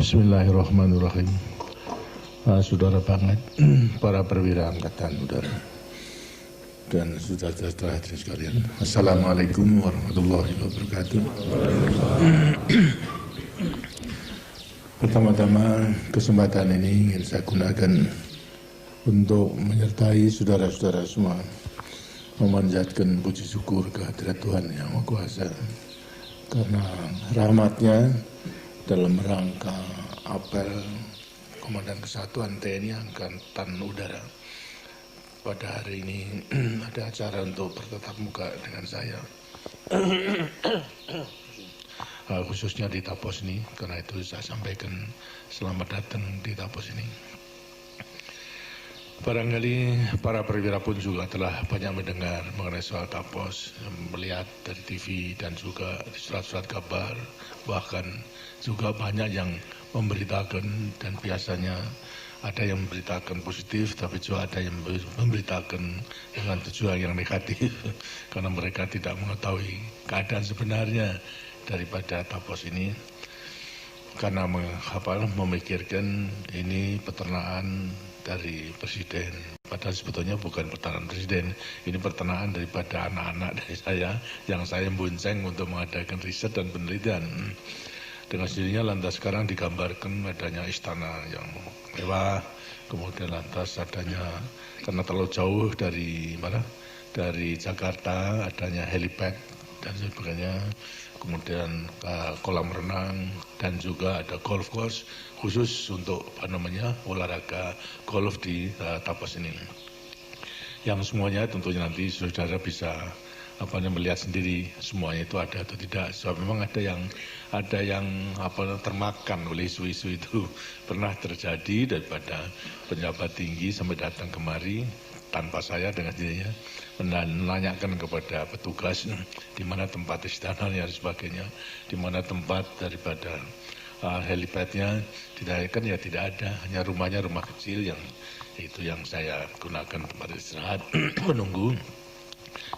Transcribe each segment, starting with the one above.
Bismillahirrahmanirrahim. Saudara banget, para perwira angkatan udara dan saudara-saudara hadirin sekalian. Assalamualaikum warahmatullahi wabarakatuh. Pertama-tama kesempatan ini ingin saya gunakan untuk menyertai saudara-saudara semua memanjatkan puji syukur kehadirat Tuhan Yang Maha Kuasa karena rahmatnya dalam rangka apel Komandan Kesatuan TNI Angkatan Udara. Pada hari ini ada acara untuk bertatap muka dengan saya, khususnya di Tapos ini, karena itu saya sampaikan selamat datang di Tapos ini. Barangkali para perwira pun juga telah banyak mendengar mengenai soal Tapos, melihat dari TV dan juga di surat-surat kabar, bahkan juga banyak yang memberitakan, dan biasanya ada yang memberitakan positif, tapi juga ada yang memberitakan dengan tujuan yang negatif karena mereka tidak mengetahui keadaan sebenarnya daripada Tapos ini, karena memikirkan ini peternakan dari presiden. Padahal sebetulnya bukan peternakan presiden, ini peternakan daripada anak-anak dari saya yang saya bonceng untuk mengadakan riset dan penelitian. Dengan sendirinya lantas sekarang digambarkan adanya istana yang mewah, kemudian lantas adanya, karena terlalu jauh dari mana, dari Jakarta, adanya helipad dan sebagainya, kemudian kolam renang, dan juga ada golf course khusus untuk olahraga golf di Tapos ini. Yang semuanya tentunya nanti saudara bisa melihat sendiri semuanya itu ada atau tidak. Sebab memang ada yang termakan oleh isu-isu itu. Pernah terjadi daripada pejabat tinggi sampai datang kemari tanpa saya dengan dirinya menanyakan kepada petugas di mana tempat istananya dan sebagainya, di mana tempat daripada helipadnya. Ditanyakan ya tidak ada, hanya rumahnya rumah kecil yang itu yang saya gunakan tempat istirahat menunggu.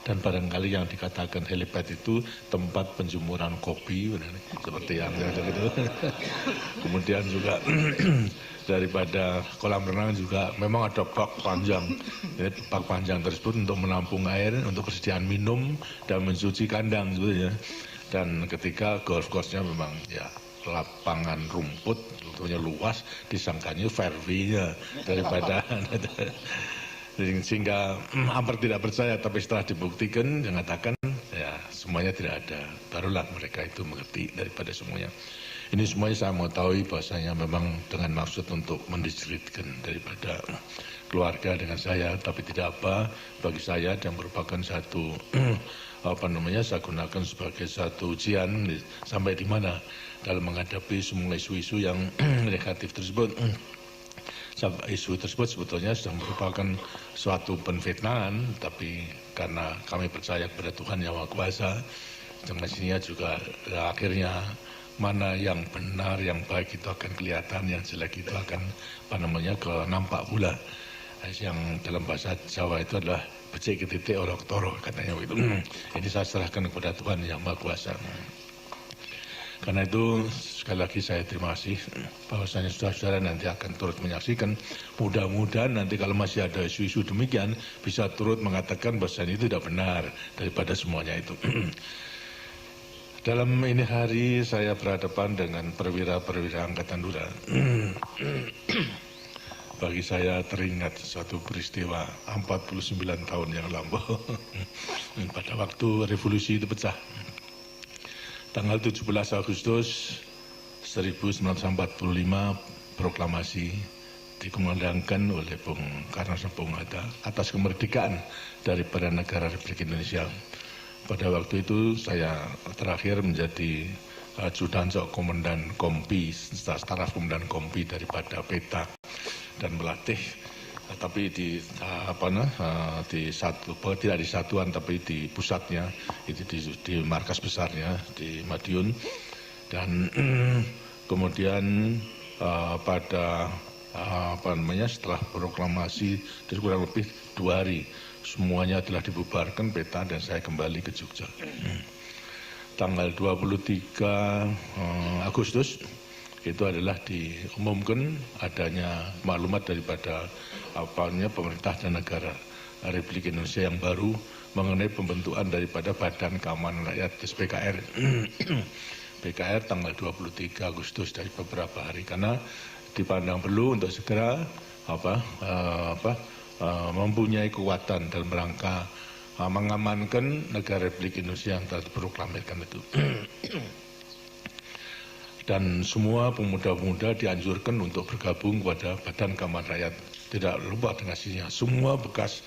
Dan barangkali yang dikatakan helipad itu tempat penjemuran kopi, seperti yang gitu. Kemudian juga daripada kolam renang juga memang ada bak panjang. Bak panjang tersebut untuk menampung air, untuk persediaan minum dan mencuci kandang sebetulnya. Dan ketika golf course-nya memang ya lapangan rumput, tentunya luas, disangkanya fairway-nya daripada sehingga hampir tidak percaya, tapi setelah dibuktikan mengatakan ya semuanya tidak ada, barulah mereka itu mengerti daripada semuanya. Ini semuanya saya mengetahui bahwasanya memang dengan maksud untuk mendiskreditkan daripada keluarga dengan saya, tapi tidak apa bagi saya dan merupakan satu saya gunakan sebagai satu ujian sampai di mana dalam menghadapi semua isu-isu yang negatif tersebut. Isu tersebut sebetulnya sudah merupakan suatu penfitnahan, tapi karena kami percaya kepada Tuhan Yang Maha Kuasa, dengan sininya juga akhirnya mana yang benar, yang baik itu akan kelihatan, yang jelek itu akan nampak pula. Yang dalam bahasa Jawa itu adalah becik ke titik orok toro katanya begitu. Ini saya serahkan kepada Tuhan Yang Maha Kuasa. Karena itu sekali lagi saya terima kasih bahwasanya saudara-saudara nanti akan turut menyaksikan. Mudah-mudahan nanti kalau masih ada isu-isu demikian bisa turut mengatakan bahwasanya itu tidak benar daripada semuanya itu. Dalam ini hari saya berhadapan dengan perwira-perwira Angkatan Udara. Bagi saya teringat suatu peristiwa 49 tahun yang lampau pada waktu revolusi itu pecah. Tanggal 17 Agustus 1945 proklamasi dikumandangkan oleh Bung Karno dan Bung Hatta atas kemerdekaan daripada negara Republik Indonesia. Pada waktu itu saya terakhir menjadi ajudan komandan kompi, staf komandan kompi daripada Petak dan melatih, tapi tidak di satuan tapi di pusatnya, itu di markas besarnya di Madiun. Dan kemudian pada setelah proklamasi kurang lebih 2 hari semuanya telah dibubarkan peta dan saya kembali ke Jogja. Tanggal 23 Agustus itu adalah diumumkan adanya maklumat daripada pemerintah dan negara Republik Indonesia yang baru mengenai pembentukan daripada Badan Keamanan Rakyat BKR. BKR tanggal 23 Agustus dari beberapa hari, karena dipandang perlu untuk segera mempunyai kekuatan dalam rangka mengamankan negara Republik Indonesia yang telah diproklamirkan itu. Dan semua pemuda-pemuda dianjurkan untuk bergabung kepada Badan Keamanan Rakyat. Tidak lupa dengan isinya, semua bekas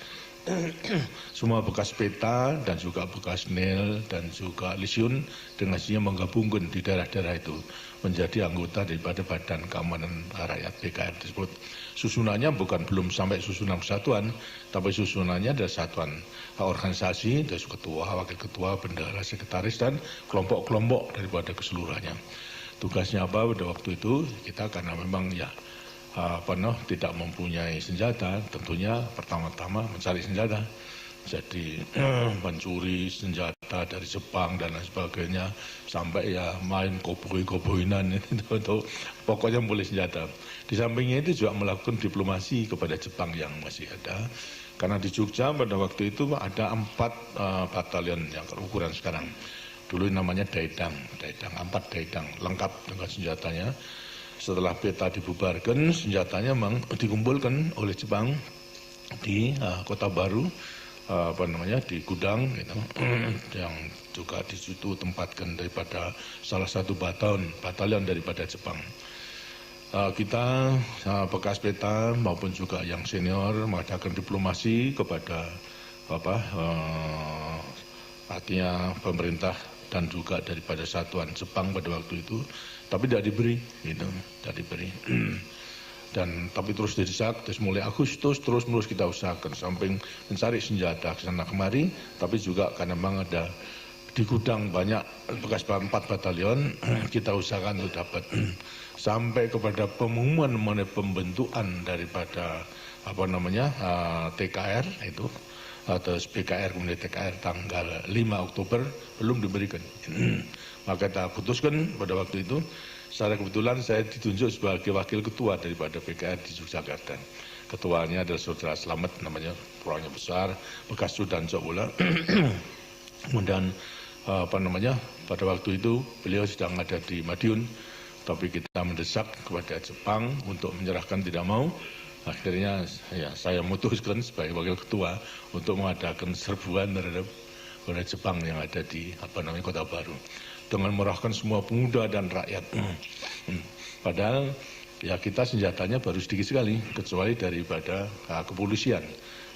peta dan juga bekas NIL dan juga Lisyun dengan isinya menggabungkan di daerah-daerah itu menjadi anggota daripada Badan Keamanan Rakyat BKR tersebut. Susunannya belum sampai susunan kesatuan, tapi susunannya adalah satuan organisasi, dari ketua, wakil ketua, bendahara, sekretaris, dan kelompok-kelompok daripada keseluruhannya. Tugasnya apa pada waktu itu? Kita karena memang tidak mempunyai senjata, tentunya pertama-tama mencari senjata. Jadi mencuri senjata dari Jepang dan lain sebagainya, sampai main koboi-koboinan itu pokoknya boleh senjata. Di sampingnya itu juga melakukan diplomasi kepada Jepang yang masih ada, karena di Jogja pada waktu itu ada 4 batalion yang ukuran sekarang. Dulu namanya Daedang, 4 Daedang, lengkap dengan senjatanya. Setelah peta dibubarkan, senjatanya memang dikumpulkan oleh Jepang di Kota Baru, di gudang gitu, yang juga di situ tempatkan daripada salah satu batalion daripada Jepang. Kita bekas peta maupun juga yang senior mengadakan diplomasi kepada artinya pemerintah dan juga daripada satuan Jepang pada waktu itu, tapi tidak diberi, gitu, tidak diberi. Tapi terus didesak, terus mulai Agustus terus menerus kita usahakan, samping mencari senjata ke sana kemari, tapi juga karena memang ada di gudang banyak bekas 4 batalion, kita usahakan untuk dapat sampai kepada pengumuman mengenai pembentukan daripada TKR itu, atau BKR kemudian TKR tanggal 5 Oktober belum diberikan. Maka kita putuskan pada waktu itu, secara kebetulan saya ditunjuk sebagai wakil ketua daripada BKR di Yogyakarta. Ketuanya adalah Saudara Slamet, namanya, orangnya besar, bekas Sudanjo pula. Kemudian pada waktu itu beliau sedang ada di Madiun, tapi kita mendesak kepada Jepang untuk menyerahkan, tidak mau. Akhirnya saya memutuskan sebagai wakil ketua untuk mengadakan serbuan terhadap Jepang yang ada di Kota Baru, dengan merahkan semua pemuda dan rakyat. Padahal kita senjatanya baru sedikit sekali, kecuali daripada kepolisian.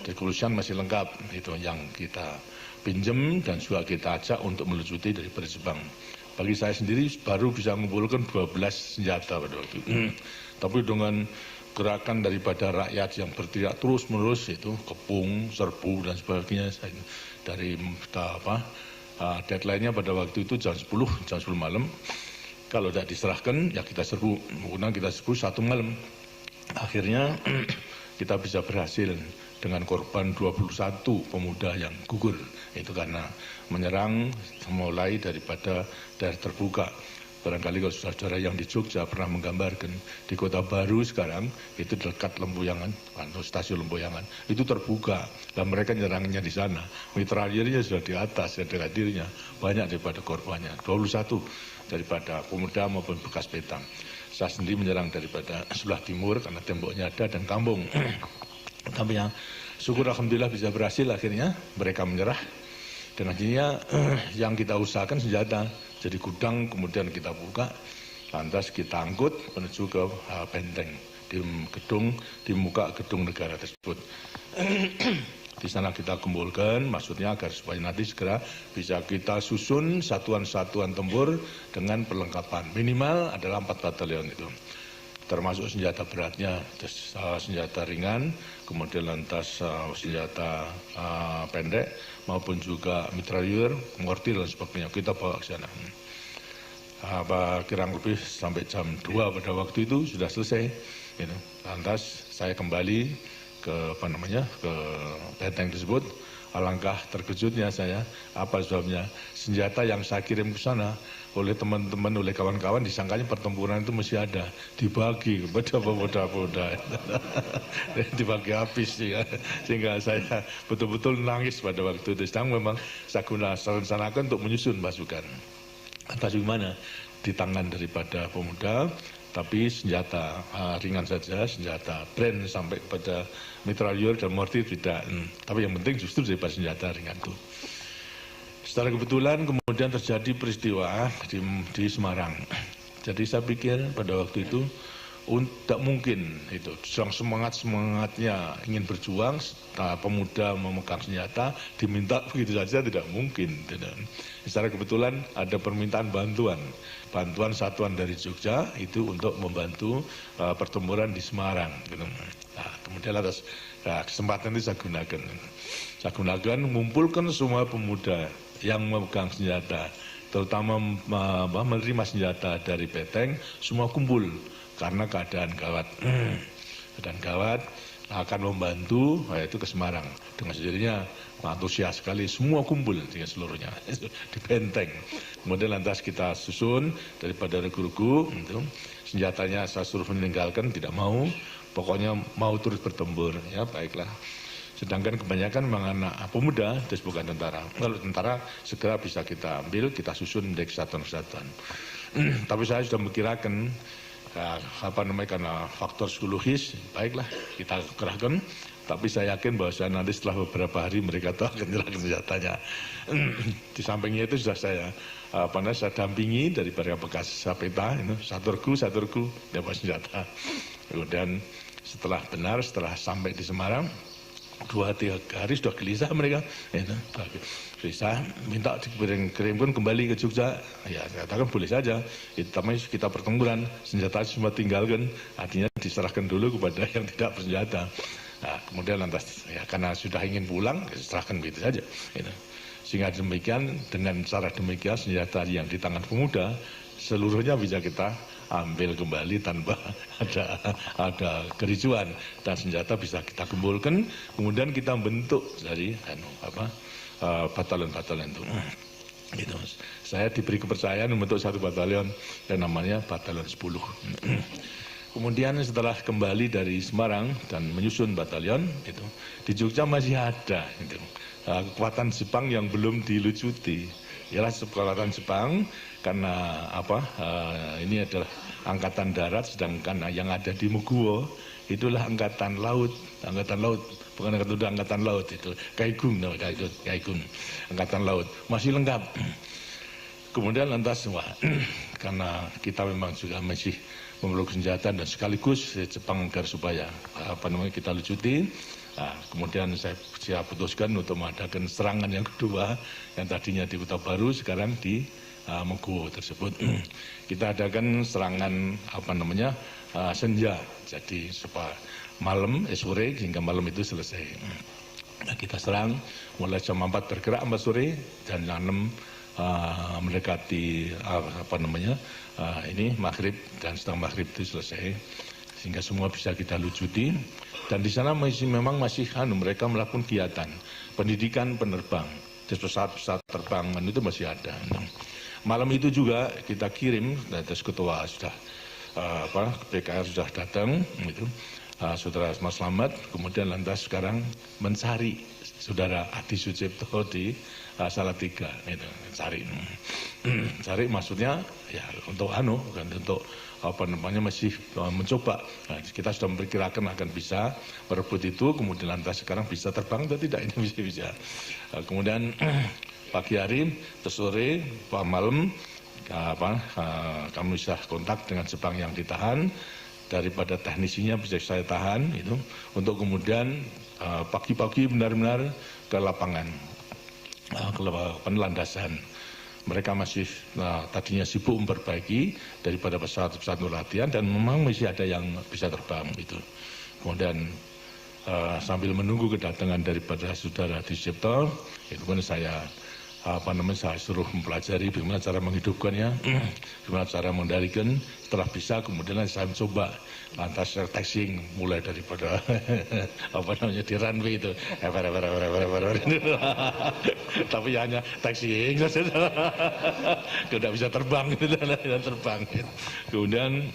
Di kepolisian masih lengkap, itu yang kita pinjam dan juga kita ajak untuk melucuti daripada Jepang. Bagi saya sendiri baru bisa mengumpulkan 12 senjata pada waktu itu. Tapi dengan gerakan daripada rakyat yang berteriak terus-menerus, itu kepung, serbu dan sebagainya, dari deadline-nya pada waktu itu jam 10 malam. Kalau tidak diserahkan, kita serbu. Kemudian kita serbu 1 malam. Akhirnya kita bisa berhasil dengan korban 21 pemuda yang gugur. Itu karena menyerang mulai daripada daerah terbuka. Barangkali kalau saudara yang di Jogja pernah menggambarkan, di Kota Baru sekarang itu dekat Lemboyangan, atau stasiun Lemboyangan, itu terbuka, dan mereka nyerangnya di sana. Mitraliernya sudah di atas, ada hadirnya, banyak daripada korbannya, 21 daripada pemuda maupun bekas peta. Saya sendiri menyerang daripada sebelah timur karena temboknya ada dan kampung. Tapi syukur alhamdulillah bisa berhasil, akhirnya mereka menyerah. Dan akhirnya yang kita usahakan senjata. Jadi gudang kemudian kita buka, lantas kita angkut menuju ke benteng di muka gedung negara tersebut. Di sana kita kumpulkan, maksudnya agar supaya nanti segera bisa kita susun satuan-satuan tempur dengan perlengkapan. Minimal adalah 4 batalion itu, termasuk senjata beratnya, senjata ringan, kemudian lantas senjata pendek, maupun juga mitrailleur, mortir dan sebagainya, kita bawa ke sana. Kurang lebih sampai jam 2 pada waktu itu sudah selesai. Lantas saya kembali ke ke benteng tersebut. alangkah terkejutnya saya. Apa sebabnya? Senjata yang saya kirim ke sana oleh teman-teman, oleh kawan-kawan disangkanya pertempuran itu masih ada, dibagi kepada pemuda-pemuda, dibagi habis ya. Sehingga saya betul-betul nangis pada waktu itu. Sedang memang saya rencanakan untuk menyusun pasukan. Atas gimana? Di tangan daripada pemuda, tapi senjata ringan saja, senjata brand sampai kepada mitrailleur dan mortir tidak. Tapi yang penting justru daripada senjata ringan itu. Secara kebetulan kemudian terjadi peristiwa di Semarang. Jadi saya pikir pada waktu itu tidak mungkin itu, sedang semangatnya ingin berjuang, pemuda memegang senjata diminta begitu saja tidak mungkin. Secara kebetulan ada permintaan bantuan satuan dari Jogja itu untuk membantu pertempuran di Semarang. Nah, kemudian atas kesempatan itu saya gunakan mengumpulkan semua pemuda yang memegang senjata, terutama menerima senjata dari Beteng, semua kumpul. Karena keadaan gawat akan membantu yaitu ke Semarang dengan sendirinya, antusias sekali, semua kumpul dengan seluruhnya di Benteng. Kemudian lantas kita susun daripada regu-regu itu, senjatanya saya suruh meninggalkan, tidak mau, pokoknya mau turut bertempur, ya baiklah. Sedangkan kebanyakan memang anak pemuda, terus bukan tentara. Kalau tentara segera bisa kita ambil, kita susun menjadi kesatuan-kesatuan. Tapi saya sudah memikirkan karena faktor psikologis, baiklah kita kerahkan, tapi saya yakin bahwa nanti setelah beberapa hari mereka tahu akan menyerahkan senjatanya. Di sampingnya itu sudah saya dampingi dari para bekas peta, satu regu dapat senjata. Kemudian setelah sampai di Semarang, 2-3 hari sudah gelisah mereka, gelisah, minta dikirimkan kembali ke Jogja. Ya saya katakan boleh saja, kita pertempuran, senjata semua tinggalkan, artinya diserahkan dulu kepada yang tidak bersenjata. Nah, kemudian lantas ya karena sudah ingin pulang, serahkan begitu saja. Sehingga demikian, dengan cara demikian senjata yang di tangan pemuda seluruhnya bisa kita ambil kembali tanpa ada kericuan, dan senjata bisa kita kumpulkan, kemudian kita bentuk dari batalion-batalion itu. Gitu. Saya diberi kepercayaan membentuk satu batalion yang namanya Batalion 10. Kemudian setelah kembali dari Semarang dan menyusun batalion itu, di Jogja masih ada gitu, kekuatan Jepang yang belum dilucuti. Ialah kekuatan Jepang karena ini adalah angkatan darat, sedangkan yang ada di Muguwo itulah angkatan laut, bukan angkatan laut itu Kaigung, angkatan laut masih lengkap. Kemudian lantas karena kita memang juga masih memerlukan senjata dan sekaligus Jepang agar supaya kita lucuti. Nah, kemudian saya putuskan untuk mengadakan serangan yang kedua, yang tadinya di Kota Baru, sekarang di Muguwo tersebut. Kita adakan serangan senja, jadi malam, sore hingga malam itu selesai. Nah, kita serang mulai jam 4 bergerak 4 sore dan jam 6 mendekati maghrib, dan setelah maghrib itu selesai, sehingga semua bisa kita lucuti. Dan di sana memang masih mereka melakukan kegiatan pendidikan penerbang, pesawat-pesawat terbangan itu masih ada. Malam itu juga kita kirim, terus ketua sudah PKR sudah datang, itu saudara Mas Slamet, kemudian lantas sekarang mencari saudara Adi Sucipto di Salatiga, itu cari maksudnya ya untuk masih mencoba. Nah, kita sudah memperkirakan akan bisa merebut itu, kemudian lantas sekarang bisa terbang atau tidak, ini bisa. Kemudian pagi hari, sore, malam, kami bisa kontak dengan Jepang yang ditahan, daripada teknisinya bisa saya tahan itu, untuk kemudian pagi-pagi benar-benar ke lapangan, ke landasan. Mereka masih tadinya sibuk memperbaiki daripada pesawat-pesawat latihan, dan memang masih ada yang bisa terbang itu. Kemudian sambil menunggu kedatangan daripada saudara Adi Sucipto, itu pun saya saya suruh mempelajari bagaimana cara menghidupkannya, bagaimana cara mengendalikan. Setelah bisa, kemudian saya coba lantas testing mulai daripada di runway itu, tapi hanya testing saja, tidak bisa terbang, Kemudian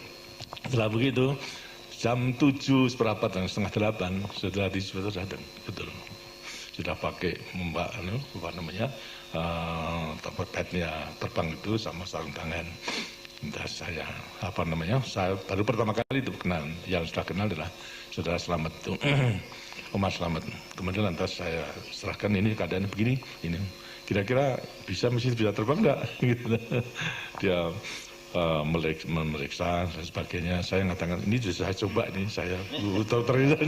setelah begitu jam 7 seperempat dan setengah 8 sudah datang, betul. Sudah pakai petnya terbang itu sama sarung tangan. Entah saya saya baru pertama kali itu kenal, yang sudah kenal adalah Saudara Slamet itu, Omar Slamet. Kemudian lantas saya serahkan ini keadaan begini, ini kira-kira masih bisa terbang enggak? Gitu. Dia memeriksa dan sebagainya. Saya mengatakan ini justru saya coba ini, saya tahu ternyata.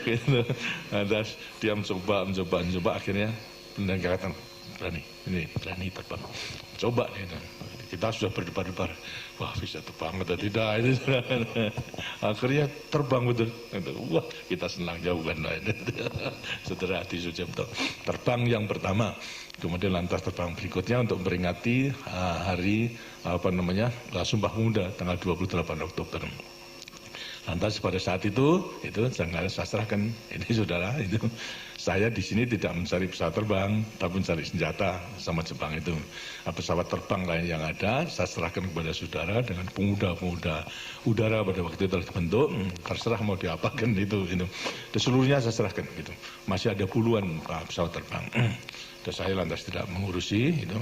Gitu. Lantas dia mencoba, akhirnya katakan berani terbang. Coba nih, kita sudah berdebar-debar, wah bisa terbang atau tidak, itu akhirnya terbang betul. Wah kita senang jauh kan, Saudara Adi Sucipto terbang yang pertama, kemudian lantas terbang berikutnya untuk memperingati hari Sumpah Pemuda tanggal 28 Oktober. Lantas pada saat itu jangan saya serahkan ini saudara, itu saya di sini tidak mencari pesawat terbang, tapi mencari senjata sama Jepang itu. Pesawat terbang lain yang ada saya serahkan kepada saudara dengan pemuda-pemuda udara pada waktu itu telah dibentuk, terserah mau diapakan itu. Dan seluruhnya saya serahkan gitu. Masih ada puluhan pesawat terbang. Dan saya lantas tidak mengurusi itu,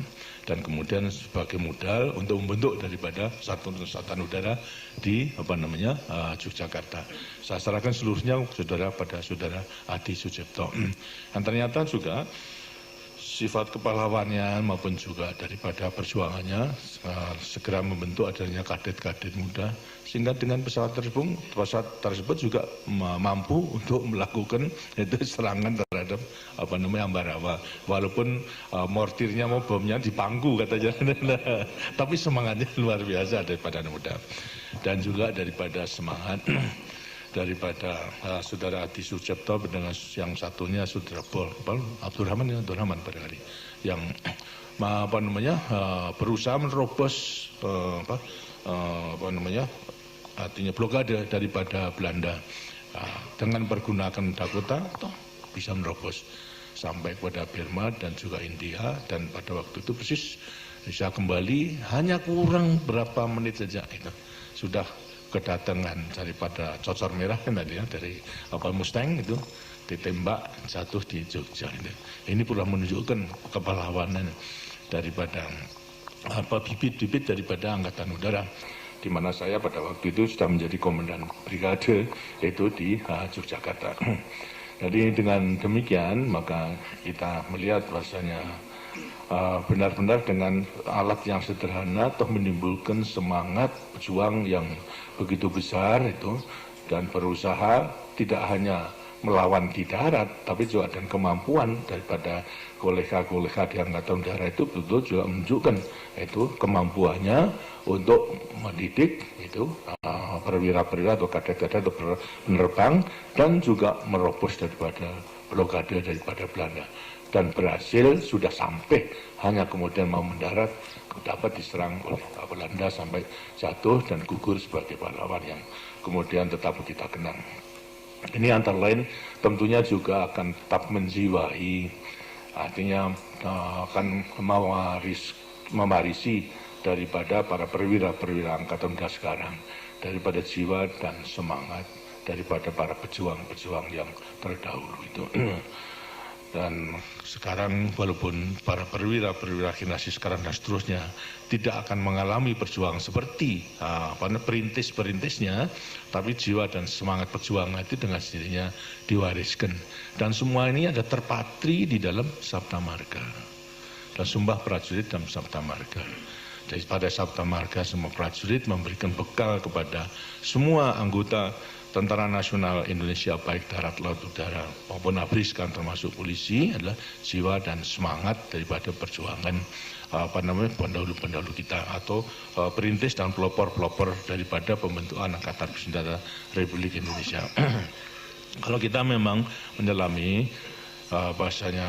dan kemudian sebagai modal untuk membentuk daripada satuan udara di Yogyakarta. Saya serahkan seluruhnya pada saudara Adi Sucipto. Dan ternyata juga sifat kepahlawannya maupun juga daripada perjuangannya segera membentuk adanya kadet-kadet muda, sehingga dengan pesawat tersebut juga mampu untuk melakukan serangan terhadap Ambarawa, walaupun mortirnya mau bomnya di pangku katanya, tapi semangatnya luar biasa daripada muda. Dan juga daripada semangat daripada saudara Adi Sucipto dengan yang satunya saudara Abdurrahman barangkali, yang berusaha menerobos artinya blokade daripada Belanda dengan pergunakan Dakota, bisa menerobos sampai kepada Burma dan juga India, dan pada waktu itu persis bisa kembali hanya kurang berapa menit saja itu sudah kedatangan daripada Cocor Merah kan tadi ya, dari Mustang itu ditembak jatuh di Jogja. Ini pula menunjukkan kepahlawanan daripada bibit-bibit daripada Angkatan Udara, di mana saya pada waktu itu sudah menjadi komandan brigade itu di Yogyakarta. Jadi dengan demikian maka kita melihat bahasanya benar-benar dengan alat yang sederhana toh menimbulkan semangat pejuang yang begitu besar itu, dan berusaha tidak hanya melawan di darat, tapi juga dan kemampuan daripada kolega-kolega di Angkatan Udara itu betul juga menunjukkan itu kemampuannya untuk mendidik itu perwira-perwira atau kadet-kadet atau penerbang, dan juga merobos daripada blokade daripada Belanda, dan berhasil sudah sampai, hanya kemudian mau mendarat dapat diserang oleh Belanda sampai jatuh dan gugur sebagai pahlawan yang kemudian tetap kita kenang. Ini antara lain tentunya juga akan tetap menjiwai, artinya akan mewarisi daripada para perwira-perwira Angkatan Udara sekarang, daripada jiwa dan semangat daripada para pejuang-pejuang yang terdahulu itu. Dan sekarang walaupun para perwira-perwira generasi sekarang dan seterusnya tidak akan mengalami perjuangan seperti perintis-perintisnya, tapi jiwa dan semangat perjuangan itu dengan sendirinya diwariskan. Dan semua ini ada terpatri di dalam Sabta Marga dan Sumpah Prajurit dalam Sabta Marga. Jadi pada Sabta Marga semua prajurit memberikan bekal kepada semua anggota Tentara Nasional Indonesia baik darat, laut, udara maupun ABRI kan termasuk polisi, adalah jiwa dan semangat daripada perjuangan pendahulu-pendahulu kita atau perintis dan pelopor-pelopor daripada pembentukan Angkatan Bersenjata Republik Indonesia. Kalau kita memang menyelami bahasanya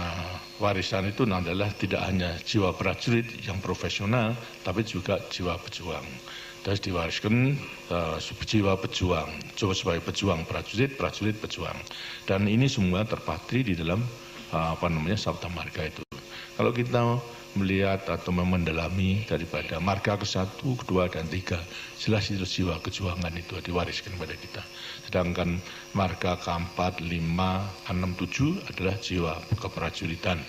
warisan itu adalah tidak hanya jiwa prajurit yang profesional, tapi juga jiwa pejuang. Terus diwariskan jiwa pejuang, coba sebagai pejuang prajurit, prajurit pejuang. Dan ini semua terpatri di dalam Sabta Marga itu. Kalau kita melihat atau mendalami daripada marga ke-1, ke-2, dan 3, jelas itu jiwa kejuangan itu diwariskan pada kita. Sedangkan marga ke-4, 5, 6, 7 adalah jiwa keprajuritan,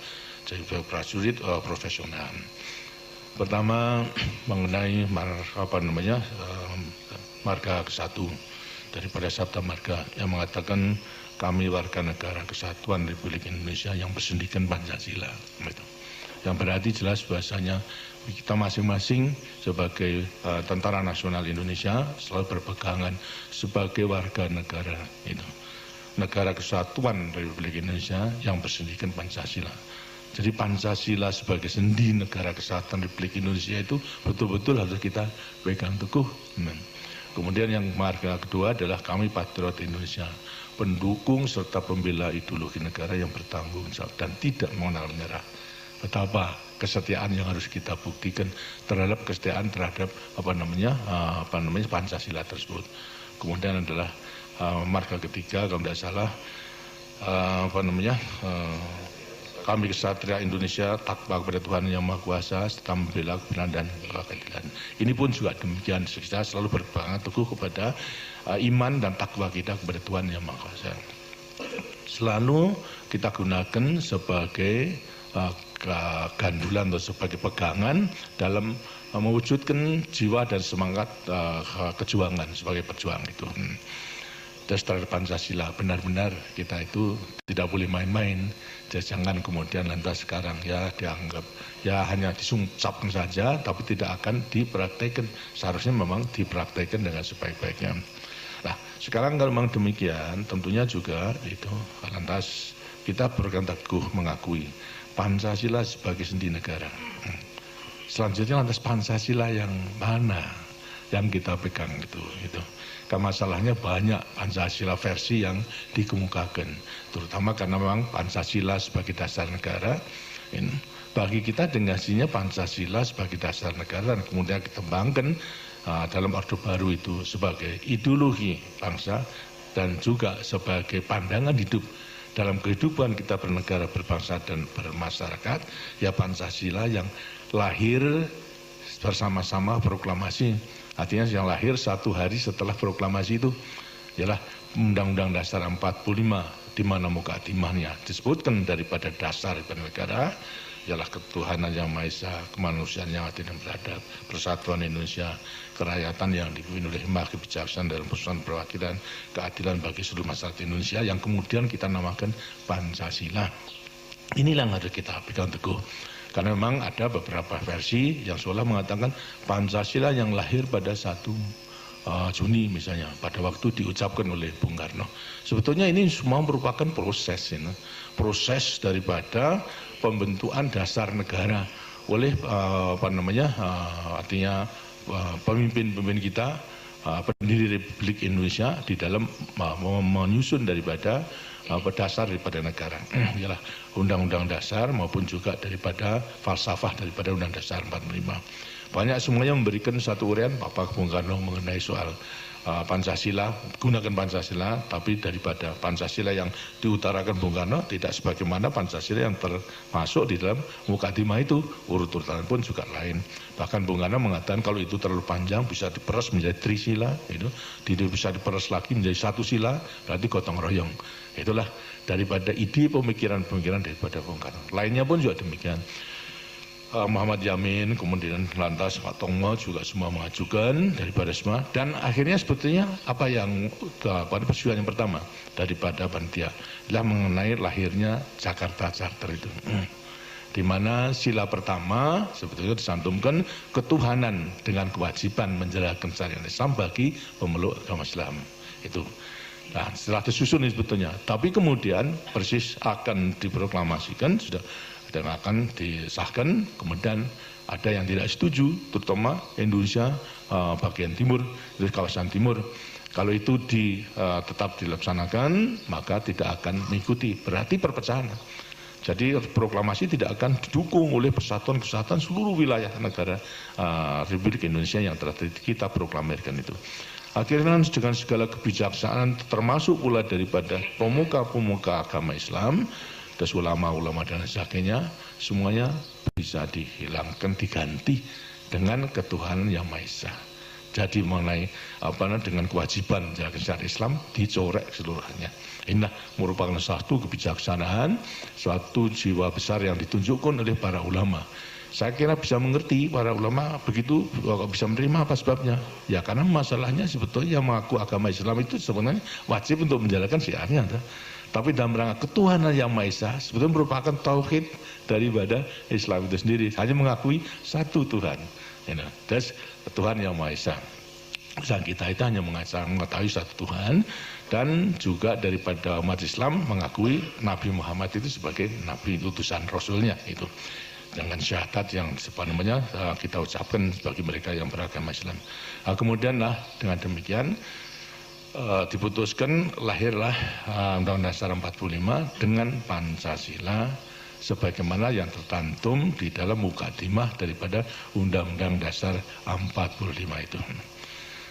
jiwa prajurit profesional. Pertama mengenai marga ke-1 daripada Sabta Marga yang mengatakan kami warga negara kesatuan Republik Indonesia yang bersendikan Pancasila. Yang berarti jelas bahasanya kita masing-masing sebagai Tentara Nasional Indonesia selalu berpegangan sebagai warga negara itu, negara kesatuan Republik Indonesia yang bersendikan Pancasila. Jadi Pancasila sebagai sendi negara kesatuan Republik Indonesia itu betul-betul harus kita pegang teguh. Kemudian yang marga kedua adalah kami patriot Indonesia, pendukung serta pembela ideologi negara yang bertanggung jawab dan tidak mengenal menyerah. Betapa kesetiaan yang harus kita buktikan terhadap kesetiaan terhadap Pancasila tersebut. Kemudian adalah marga ketiga kalau tidak salah kami kesatria Indonesia takwa kepada Tuhan Yang Maha Kuasa serta membela kebenaran dan keadilan. Ini pun juga demikian, kita selalu berpegang teguh kepada iman dan takwa kita kepada Tuhan Yang Maha Kuasa. Selalu kita gunakan sebagai gandulan atau sebagai pegangan dalam mewujudkan jiwa dan semangat kejuangan sebagai pejuang itu. Dan terhadap Pancasila benar-benar kita itu tidak boleh main-main. Jangan kemudian lantas sekarang ya dianggap ya hanya disuncapkan saja tapi tidak akan dipraktekkan. Seharusnya memang dipraktekkan dengan sebaik-baiknya. Nah sekarang kalau memang demikian tentunya juga itu lantas kita berpegang teguh mengakui Pancasila sebagai sendi negara. Selanjutnya lantas Pancasila yang mana yang kita pegang itu. Masalahnya banyak Pancasila versi yang dikemukakan, terutama karena memang Pancasila sebagai dasar negara. Bagi kita dengarnya Pancasila sebagai dasar negara dan kemudian dikembangkan dalam Orde Baru itu sebagai ideologi bangsa dan juga sebagai pandangan hidup dalam kehidupan kita bernegara, berbangsa dan bermasyarakat, ya Pancasila yang lahir bersama-sama proklamasi. Artinya yang lahir satu hari setelah proklamasi itu ialah Undang-Undang Dasar 45, di mana mukadimahnya disebutkan daripada dasar bernegara ialah ketuhanan yang Maha Esa, kemanusiaan yang adil dan beradab, persatuan Indonesia, kerakyatan yang dipimpin oleh hikmah kebijaksanaan dalam persoalan perwakilan, keadilan bagi seluruh masyarakat Indonesia yang kemudian kita namakan Pancasila. Inilah yang harus kita pegang teguh. Karena memang ada beberapa versi yang seolah mengatakan Pancasila yang lahir pada 1 Juni misalnya, pada waktu diucapkan oleh Bung Karno. Sebetulnya ini semua merupakan proses, proses daripada pembentukan dasar negara oleh artinya pemimpin-pemimpin kita, pendiri Republik Indonesia di dalam menyusun daripada dasar daripada negara, ialah Undang-Undang Dasar maupun juga daripada falsafah daripada Undang Dasar 45. Banyak semuanya memberikan satu uraian Bapak Bung Karno mengenai soal Pancasila, gunakan Pancasila, tapi daripada Pancasila yang diutarakan Bung Karno tidak sebagaimana Pancasila yang termasuk di dalam mukadimah itu, urut-urutan pun juga lain. Bahkan Bung Karno mengatakan kalau itu terlalu panjang bisa diperas menjadi trisila, bisa diperas lagi menjadi satu sila, berarti gotong royong. Itulah daripada ide pemikiran-pemikiran daripada Bung Karno. Lainnya pun juga demikian. Muhammad Yamin, kemudian lantas Pak Tongmo juga semua mengajukan daripada semua, dan akhirnya sebetulnya apa yang pada perjuangan yang pertama daripada panitia adalah mengenai lahirnya Jakarta Charter itu, di mana sila pertama sebetulnya disantumkan ketuhanan dengan kewajiban menjalankan syariat Islam bagi pemeluk agama Islam itu. Nah, setelah disusun ini sebetulnya, tapi kemudian persis akan diproklamasikan sudah dan akan disahkan, kemudian ada yang tidak setuju, terutama Indonesia bagian timur, dari kawasan timur, Kalau itu tetap dilaksanakan, maka tidak akan mengikuti, berarti perpecahan. Jadi proklamasi tidak akan didukung oleh persatuan-kesatuan seluruh wilayah negara Republik Indonesia yang telah kita proklamirkan itu. Akhirnya dengan segala kebijaksanaan termasuk pula daripada pemuka-pemuka agama Islam, terus ulama-ulama dan sebagainya, semuanya bisa dihilangkan, diganti dengan ketuhanan yang Maha Esa. Jadi mengenai dengan kewajiban syariat Islam dicorek seluruhnya. Ini merupakan satu kebijaksanaan, suatu jiwa besar yang ditunjukkan oleh para ulama. Saya kira bisa mengerti para ulama begitu, bisa menerima apa sebabnya. Ya karena masalahnya sebetulnya yang mengaku agama Islam itu sebenarnya wajib untuk menjalankan syiarnya. Tapi dalam rangka ketuhanan yang Maha Esa sebetulnya merupakan tauhid daripada Islam itu sendiri. Hanya mengakui satu Tuhan. Dan Tuhan yang Maha Esa. Dan kita itu hanya mengetahui satu Tuhan, dan juga daripada umat Islam mengakui Nabi Muhammad itu sebagai Nabi utusan Rasulnya itu. Dengan syahadat yang sebenarnya kita ucapkan bagi mereka yang beragama Islam. Kemudian dengan demikian diputuskan lahirlah Undang-Undang Dasar 45 dengan Pancasila sebagaimana yang tercantum di dalam mukadimah daripada Undang-Undang Dasar 45 itu.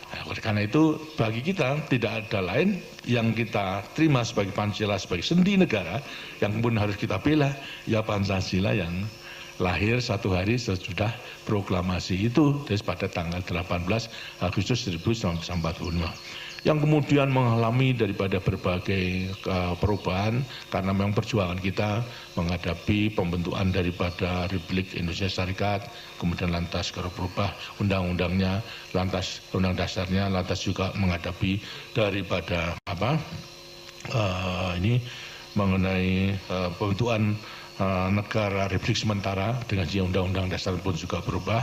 Oleh karena itu bagi kita tidak ada lain yang kita terima sebagai Pancasila sebagai sendi negara yang kemudian harus kita bela, ya Pancasila yang lahir satu hari sesudah proklamasi itu, pada tanggal 18 Agustus 1945. Yang kemudian mengalami daripada berbagai perubahan karena memang perjuangan kita menghadapi pembentukan daripada Republik Indonesia Syarikat, kemudian lantas berubah undang-undangnya, lantas undang dasarnya, lantas juga menghadapi daripada ini mengenai pembentukan negara Republik sementara dengan undang-undang dasar pun juga berubah,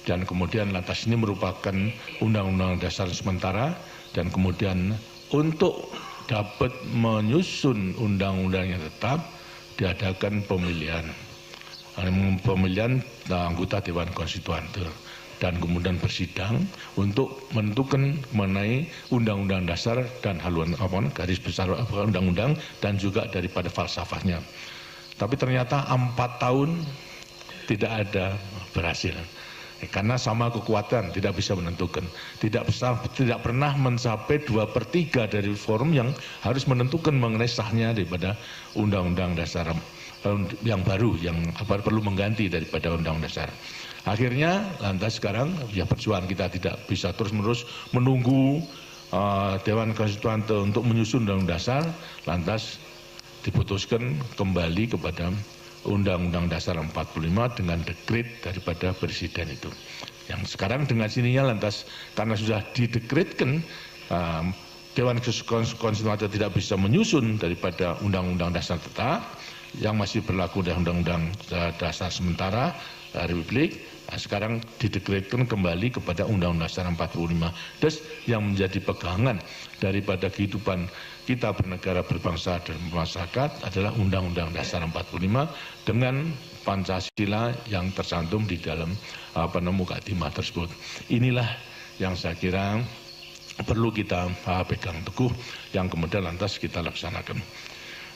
dan kemudian lantas ini merupakan undang-undang dasar sementara. Dan kemudian untuk dapat menyusun undang-undang yang tetap diadakan pemilihan anggota Dewan Konstituan dan kemudian bersidang untuk menentukan mengenai undang-undang dasar dan haluan garis besar undang-undang dan juga daripada falsafahnya. Tapi ternyata 4 tahun tidak ada berhasil. Karena sama kekuatan tidak bisa menentukan, tidak pernah mencapai 2/3 dari forum yang harus menentukan mengenai sahnya daripada undang-undang dasar yang baru yang perlu mengganti daripada undang-undang dasar. Akhirnya lantas sekarang ya perjuangan kita tidak bisa terus-menerus menunggu Dewan Konstituan untuk menyusun undang-undang dasar, lantas diputuskan kembali kepada Undang-Undang Dasar 45 dengan dekret daripada Presiden itu. Yang sekarang dengan sininya lantas karena sudah didekretkan Dewan Konstitusi tidak bisa menyusun daripada Undang-Undang Dasar tetap yang masih berlaku dari Undang-Undang Dasar sementara Republik. Sekarang didekretkan kembali kepada Undang-Undang Dasar 45. Das yang menjadi pegangan daripada kehidupan kita bernegara, berbangsa dan bermasyarakat adalah Undang-Undang Dasar 45 dengan Pancasila yang tercantum di dalam mukadimah tersebut. Inilah yang saya kira perlu kita pegang teguh, yang kemudian lantas kita laksanakan.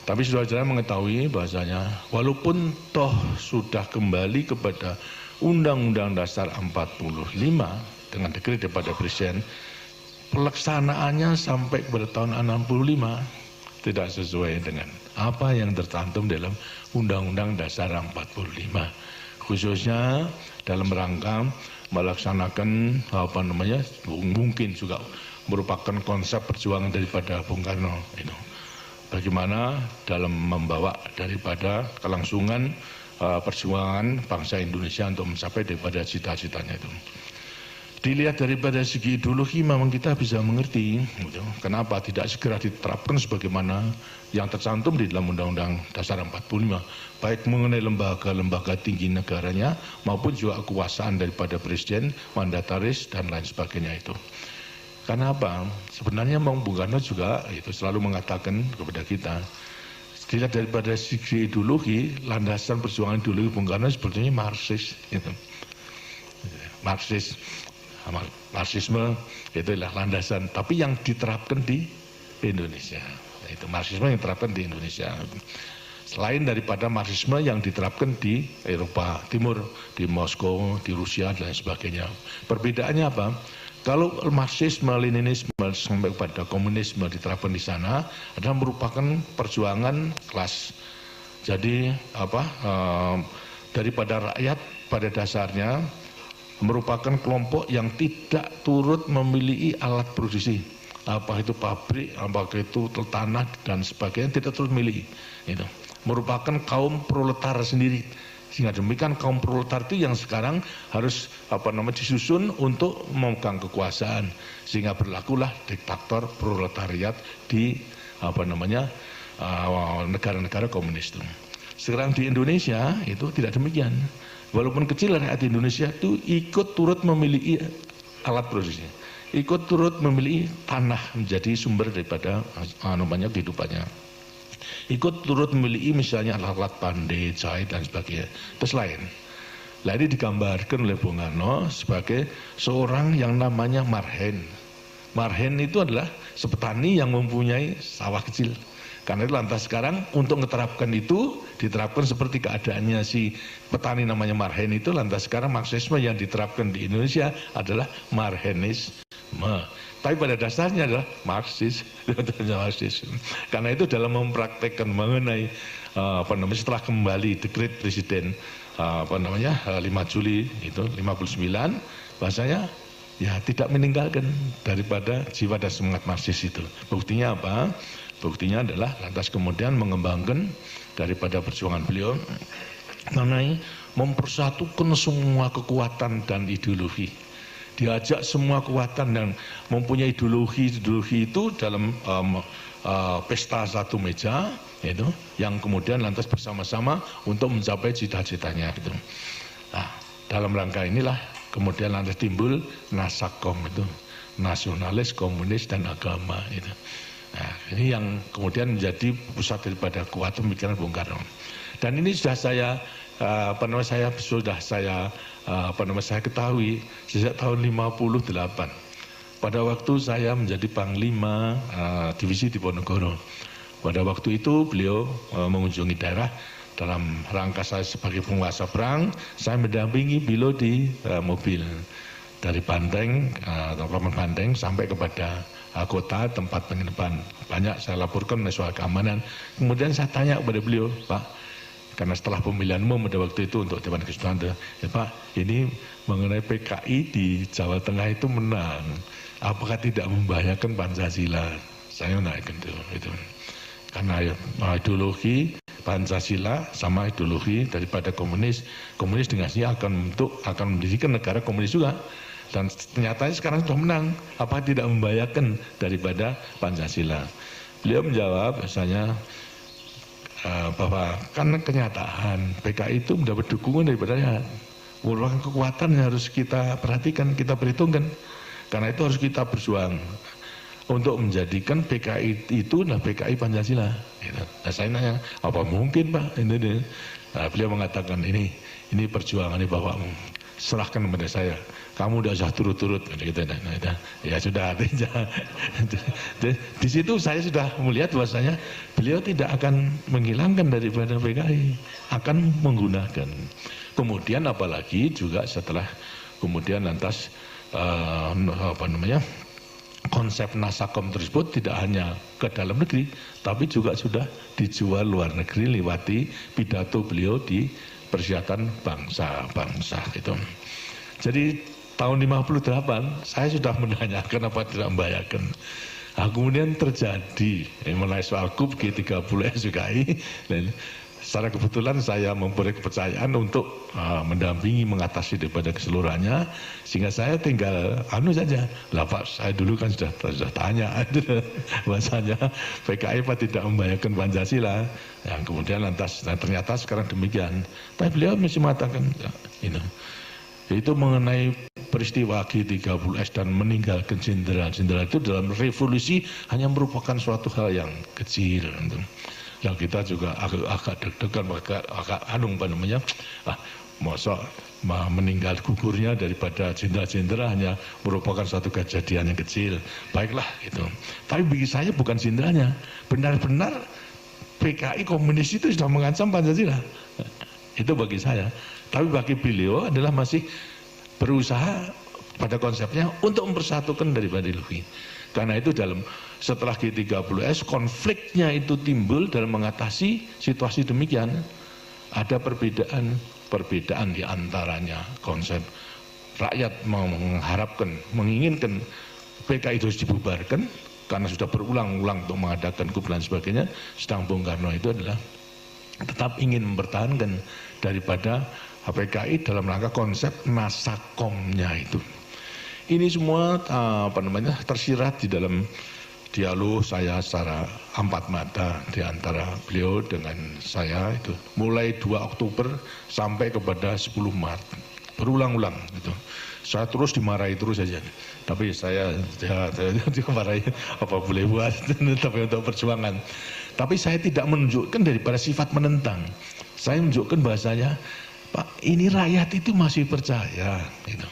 Tapi saudara-saudara mengetahui bahasanya walaupun toh sudah kembali kepada Undang-Undang Dasar 45 dengan dekret daripada Presiden, pelaksanaannya sampai kepada tahun 65 tidak sesuai dengan apa yang tercantum dalam Undang-Undang Dasar 45, khususnya dalam rangka melaksanakan mungkin juga merupakan konsep perjuangan daripada Bung Karno itu. Bagaimana dalam membawa daripada kelangsungan perjuangan bangsa Indonesia untuk mencapai daripada cita-citanya itu. Dilihat daripada segi ideologi memang kita bisa mengerti kenapa tidak segera diterapkan sebagaimana yang tercantum di dalam Undang-Undang Dasar 45, baik mengenai lembaga-lembaga tinggi negaranya maupun juga kekuasaan daripada Presiden, mandataris dan lain sebagainya itu. Karena apa? Sebenarnya Bung Karno juga itu selalu mengatakan kepada kita, dilihat daripada segi ideologi, landasan perjuangan ideologi Bung Karno sebetulnya Marxis. Marxis. Marxisme itulah landasan, tapi yang diterapkan di Indonesia. Itu Marxisme yang diterapkan di Indonesia. Selain daripada Marxisme yang diterapkan di Eropa Timur, di Moskow, di Rusia dan sebagainya. Perbedaannya apa? Kalau Marxisme, Leninisme sampai pada komunisme diterapkan di sana adalah merupakan perjuangan kelas. Jadi daripada rakyat pada dasarnya merupakan kelompok yang tidak turut memiliki alat produksi, apa itu pabrik, apakah itu tanah dan sebagainya, tidak turut memiliki. Itu merupakan kaum proletar sendiri. Sehingga demikian kaum proletar itu yang sekarang harus disusun untuk memegang kekuasaan, sehingga berlakulah diktator proletariat di negara-negara komunis itu. Sekarang di Indonesia itu tidak demikian. Walaupun kecil rakyat Indonesia itu ikut turut memiliki alat produksi, ikut turut memiliki tanah menjadi sumber daripada kehidupannya, ikut turut memiliki misalnya alat-alat pandai, jahit dan sebagainya. Terus lain. Ini digambarkan oleh Bung Karno sebagai seorang yang namanya marhen. Marhen itu adalah sepetani yang mempunyai sawah kecil. Karena itu lantas sekarang untuk menerapkan itu diterapkan seperti keadaannya si petani namanya marhen itu, lantas sekarang Marxisme yang diterapkan di Indonesia adalah marhenisme. Tapi pada dasarnya adalah Marxis. Karena itu dalam mempraktekkan mengenai setelah kembali dekret Presiden 5 Juli itu 59, bahasanya ya tidak meninggalkan daripada jiwa dan semangat Marxis itu. Buktinya apa? Buktinya adalah lantas kemudian mengembangkan daripada perjuangan beliau mengenai mempersatukan semua kekuatan dan ideologi. Diajak semua kekuatan dan mempunyai ideologi itu dalam pesta satu meja, itu yang kemudian lantas bersama-sama untuk mencapai cita-citanya. Gitu. Nah, dalam rangka inilah kemudian lantas timbul Nasakom itu, nasionalis, komunis dan agama itu. Nah, ini yang kemudian menjadi pusat daripada kuat pemikiran Bung Karno. Dan ini sudah saya saya ketahui sejak tahun 58. Pada waktu saya menjadi Panglima Divisi Diponegoro. Pada waktu itu beliau mengunjungi daerah dalam rangka saya sebagai penguasa perang, saya mendampingi beliau di mobil dari Banteng, Banteng sampai kepada kota tempat penginapan. Banyak saya laporkan soal keamanan. Kemudian saya tanya kepada beliau, Pak, karena setelah pemilihan umum pada waktu itu untuk Dewan Kesultanan, ya Pak, ini mengenai PKI di Jawa Tengah itu menang, apakah tidak membahayakan Pancasila? Saya menanyakan itu. Karena ideologi Pancasila sama ideologi daripada komunis dengan sini akan mendirikan negara komunis juga. Dan ternyata sekarang sudah menang, apa tidak membahayakan daripada Pancasila? Beliau menjawab misalnya bahwa kan kenyataan PKI itu mendapat dukungan daripada rakyat. Merupakan kekuatan yang harus kita perhatikan, kita perhitungkan. Karena itu harus kita berjuang untuk menjadikan PKI itu adalah PKI Pancasila. Nah, saya nanya, apa mungkin Pak? Nah, beliau mengatakan ini perjuangan ini bapakmu, serahkan kepada saya. Kamu udah usah turut-turut, gitu. Nah, ya sudah. Di situ saya sudah melihat bahwasanya beliau tidak akan menghilangkan daripada PKI, akan menggunakan. Kemudian apalagi juga setelah kemudian lantas konsep Nasakom tersebut tidak hanya ke dalam negeri, tapi juga sudah dijual luar negeri lewati pidato beliau di Perserikatan Bangsa-Bangsa itu. Jadi tahun 58 saya sudah menanyakan apa tidak membahayakan. Nah, kemudian terjadi mengenai soal KUB G30 SUKI. Secara kebetulan saya mempunyai kepercayaan untuk mendampingi mengatasi daripada keseluruhannya, sehingga saya tinggal saja. Lah Pak, saya dulu kan sudah tanya bahasanya PKI Pak tidak membahayakan Pancasila. Yang kemudian lantas ternyata sekarang demikian. Tapi beliau masih mengatakan itu mengenai peristiwa G30S dan meninggalkan jenderal-jenderal itu dalam revolusi hanya merupakan suatu hal yang kecil. Yang kita juga agak deg-degan, agak mosok meninggal gugurnya daripada jenderal-jenderal hanya merupakan suatu kejadian yang kecil. Baiklah gitu. Tapi bagi saya bukan jenderalnya, benar-benar PKI komunis itu sudah mengancam Pancasila. Itu bagi saya. Tapi bagi beliau adalah masih berusaha pada konsepnya untuk mempersatukan daripada ideologi. Karena itu setelah G30S konfliknya itu timbul dalam mengatasi situasi demikian. Ada perbedaan di antaranya konsep rakyat mengharapkan, menginginkan PKI itu dibubarkan karena sudah berulang-ulang untuk mengadakan kup dan sebagainya. Sedang Bung Karno itu adalah tetap ingin mempertahankan daripada PKI dalam rangka konsep nasakomnya itu. Ini semua tersirat di dalam dialog saya secara empat mata di antara beliau dengan saya itu mulai 2 Oktober sampai kepada 10 Maret berulang-ulang gitu. Saya terus dimarahi terus saja, tapi saya dimarahi apa boleh buat tapi untuk perjuangan. Tapi saya tidak menunjukkan daripada sifat menentang. Saya menunjukkan bahasanya, Pak, ini rakyat itu masih percaya gitu.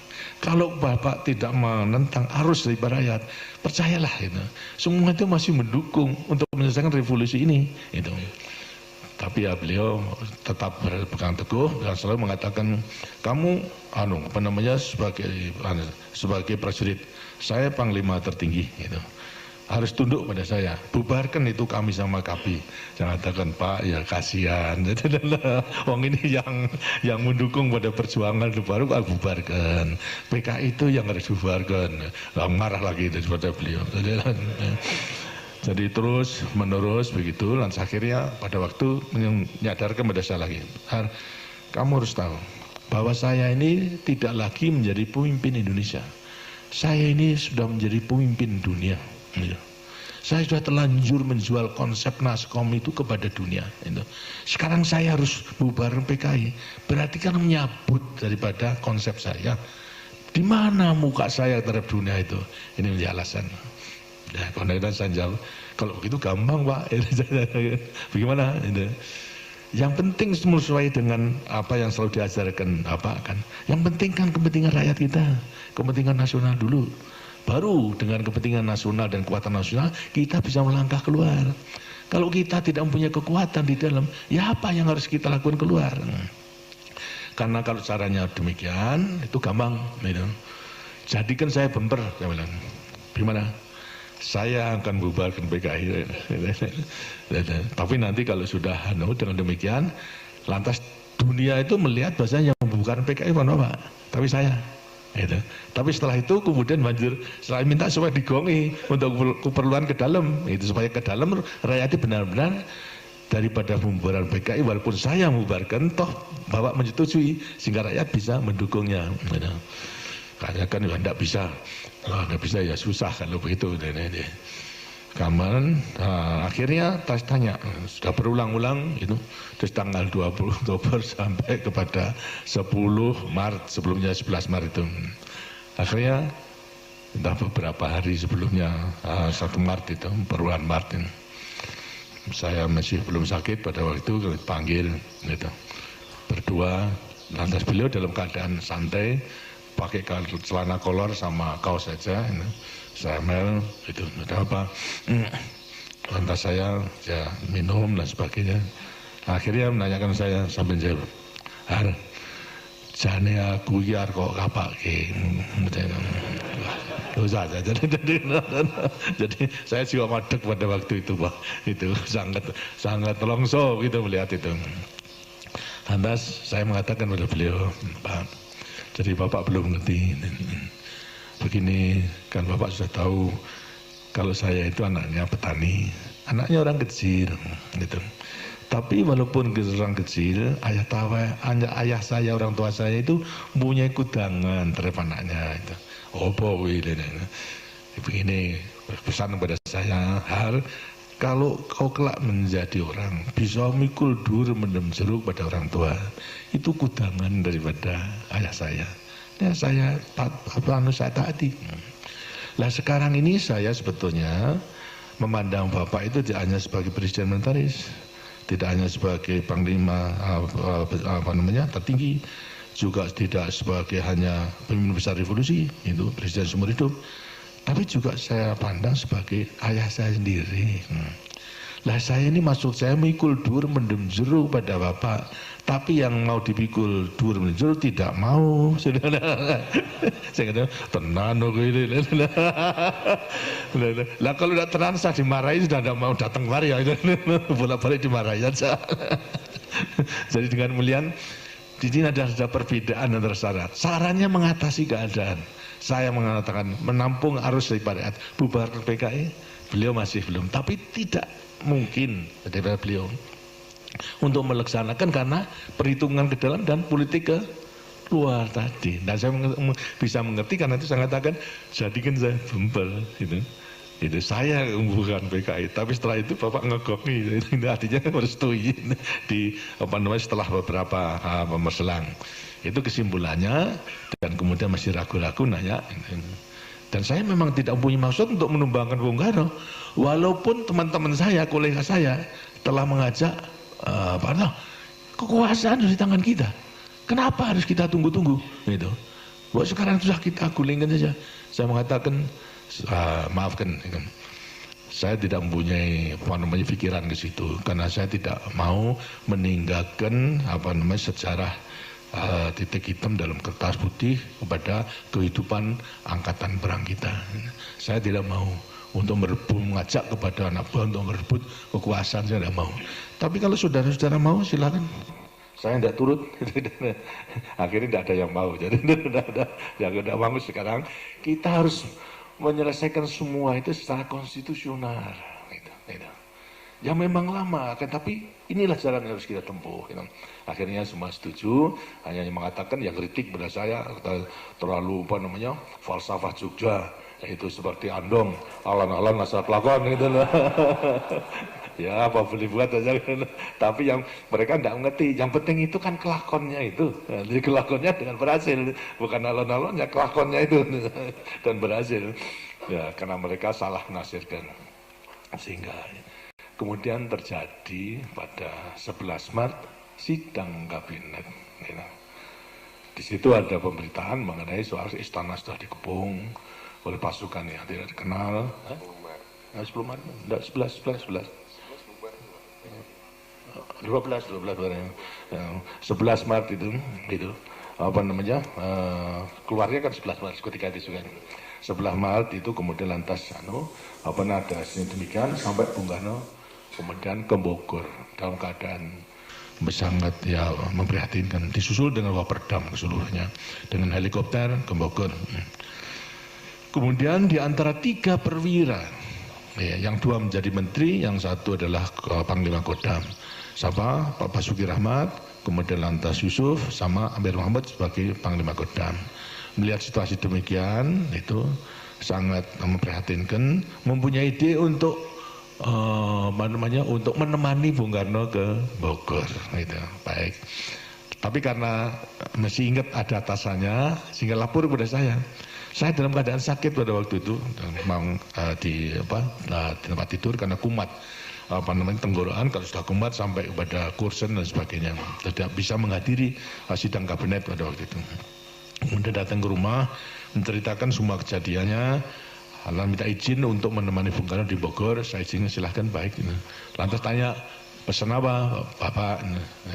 Kalau Bapak tidak menentang arus dari rakyat, percayalah gitu. Semua itu masih mendukung untuk menyelesaikan revolusi ini gitu. Tapi ya beliau tetap berpegang teguh dan selalu mengatakan, kamu sebagai prajurit, saya panglima tertinggi gitu. Harus tunduk pada saya, bubarkan itu kami sama KAPI. Jangan katakan, Pak, ya kasihan. Wong ini yang mendukung pada perjuangan itu baru bubarkan. PKI itu yang harus bubarkan. Marah lagi daripada beliau. Jadi terus menerus begitu, dan akhirnya pada waktu menyadarkan pada saya lagi, kamu harus tahu bahwa saya ini tidak lagi menjadi pemimpin Indonesia. Saya ini sudah menjadi pemimpin dunia. Saya sudah terlanjur menjual konsep Naskom itu kepada dunia. Sekarang saya harus bubar PKI. Berarti kan menyabut daripada konsep saya. Di mana muka saya terhadap dunia itu? Ini menjadi alasan. Ya, kalau saya jawab, kalau begitu gampang Pak. Bagaimana? Yang penting sesuai dengan apa yang selalu diajarkan Bapak kan. Yang penting kan kepentingan rakyat kita, kepentingan nasional dulu. Baru dengan kepentingan nasional dan kekuatan nasional kita bisa melangkah keluar. Kalau kita tidak mempunyai kekuatan di dalam, ya apa yang harus kita lakukan keluar? Karena kalau caranya demikian, itu gampang. Jadikan saya bumper, saya bilang. Gimana? Saya akan bubarkan PKI. Tapi nanti kalau sudah dengan demikian, lantas dunia itu melihat bahasanya yang membubarkan PKI bukan Pak, tapi saya. Gitu. Tapi setelah itu kemudian banjir, setelah minta supaya digongi untuk keperluan ke dalam, itu supaya ke dalam rakyat benar-benar daripada pembubaran PKI, walaupun saya membubarkan, toh Bapak menyetujui sehingga rakyat bisa mendukungnya. Gitu. Karena kan ya tidak bisa, nggak bisa ya susah kalau begitu. Kaman, akhirnya tanya, sudah berulang-ulang itu, terus tanggal 20 Oktober sampai kepada 10 Maret, sebelumnya 11 Maret itu. Akhirnya, entah beberapa hari sebelumnya, 1 Maret itu, perubahan Maret ini. Saya masih belum sakit pada waktu itu, dipanggil, gitu. Berdua, lantas beliau dalam keadaan santai, pakai celana kolor sama kaos saja, ini. Saya itu ada apa, lantas saya ya minum dan sebagainya. Akhirnya menanyakan saya sambil jawab, jane aku iki arep kok kapake. Dosa saja. Jadi saya juga madeg pada waktu itu Pak. Itu sangat longso gitu melihat itu. Lantas saya mengatakan pada beliau, Pak, jadi Bapak belum ngerti. Begini, kan Bapak sudah tahu kalau saya itu anaknya petani, anaknya orang kecil gitu. Tapi walaupun orang kecil, ayah saya, orang tua saya itu punya kudangan terhadap anaknya itu. Oh boy, begini pesan kepada saya, kalau kau kelak menjadi orang bisa mikul dur mendem jeruk pada orang tua, itu kudangan daripada ayah saya. Ya saya taati. Lah sekarang ini saya sebetulnya memandang Bapak itu tidak hanya sebagai presiden militeris. tidak hanya sebagai panglima tertinggi, juga tidak sebagai hanya pemimpin besar revolusi, itu presiden seumur hidup, tapi juga saya pandang sebagai ayah saya sendiri. Lah saya ini maksud saya mikul dur mendem jeru pada bapak, tapi yang mau dipikul dur mendem jeru tidak mau. Saya kata tenan kok ini. Lah kalau tidak tenan saya dimarahi, sudah tidak mau datang kemari ya. Bolak-balik dimarahi saja. Jadi dengan mulian di sini ada perbedaan antara syarat. Sarannya mengatasi keadaan. Saya mengatakan menampung arus daripada bubar PKI, beliau masih belum, tapi tidak mungkin daripada beliau untuk melaksanakan karena perhitungan ke dalam dan politik ke luar tadi. Dan saya bisa mengerti karena itu saya katakan jadikan saya bembel itu saya bukan PKI, tapi setelah itu bapak ngegoki, ini artinya merestui di setelah beberapa selang. Itu kesimpulannya, dan kemudian masih ragu-ragu nanya. Dan saya memang tidak punya maksud untuk menumbangkan Bung Karno, walaupun teman-teman saya, kolega saya telah mengajak kekuasaan di tangan kita. Kenapa harus kita tunggu-tunggu? Gitu. Buat sekarang sudah kita gulingkan saja. Saya mengatakan, maafkan, saya tidak mempunyai pikiran ke situ, karena saya tidak mau meninggalkan sejarah titik hitam dalam kertas putih kepada kehidupan angkatan perang kita. Saya tidak mau untuk mengajak kepada anak buah untuk merebut kekuasaan, saya tidak mau. Tapi kalau saudara-saudara mau silakan. Saya tidak turut. Akhirnya tidak ada yang mau. Jadi tidak ada yang tidak mau. Sekarang kita harus menyelesaikan semua itu secara konstitusional. Ya memang lama, tapi inilah jalan yang harus kita tempuh. Akhirnya semua setuju, hanya yang mengatakan yang kritik pada saya terlalu falsafah Jogja, itu seperti Andong, alan-alan asal pelakon gitu loh. Ya apa boleh buat aja, tapi yang mereka tidak mengerti, yang penting itu kan kelakonnya itu, jadi kelakonnya dengan berhasil, bukan alon-alonnya, kelakonnya itu dan berhasil. Ya karena mereka salah menafsirkan, sehingga kemudian terjadi pada 11 Maret sidang kabinet. Di situ ada pemberitaan mengenai soal istana sudah dikepung oleh pasukan yang tidak dikenal. 10 Maret, enggak 11. 11 Maret itu keluarnya kan 11 Maret ketika itu juga. 11 Maret itu kemudian lantas ada demikian sampai Bung Karno kemudian ke Bogor dalam keadaan sangat memprihatinkan, disusul dengan Waperdam keseluruhnya dengan helikopter ke Bogor. Kemudian di antara 3 perwira, yang 2 menjadi menteri, yang 1 adalah Panglima Kodam, siapa? Pak Basuki Rahmat, kemudian lantas Yusuf sama Amir Muhammad sebagai Panglima Kodam. Melihat situasi demikian, itu sangat memprihatinkan, mempunyai ide untuk untuk menemani Bung Karno ke Bogor, gitu. Baik. Tapi karena masih ingat ada atasannya, sehingga lapor kepada saya. Saya dalam keadaan sakit pada waktu itu, memang di tempat tidur karena kumat, tenggorokan. Kalau sudah kumat sampai kepada kursen dan sebagainya, tidak bisa menghadiri sidang kabinet pada waktu itu. Kemudian datang ke rumah, menceritakan semua kejadiannya. Lalu minta izin untuk menemani Bung Karno di Bogor. Saya izinkan, silahkan, baik. Lantas tanya, pesan apa Bapak?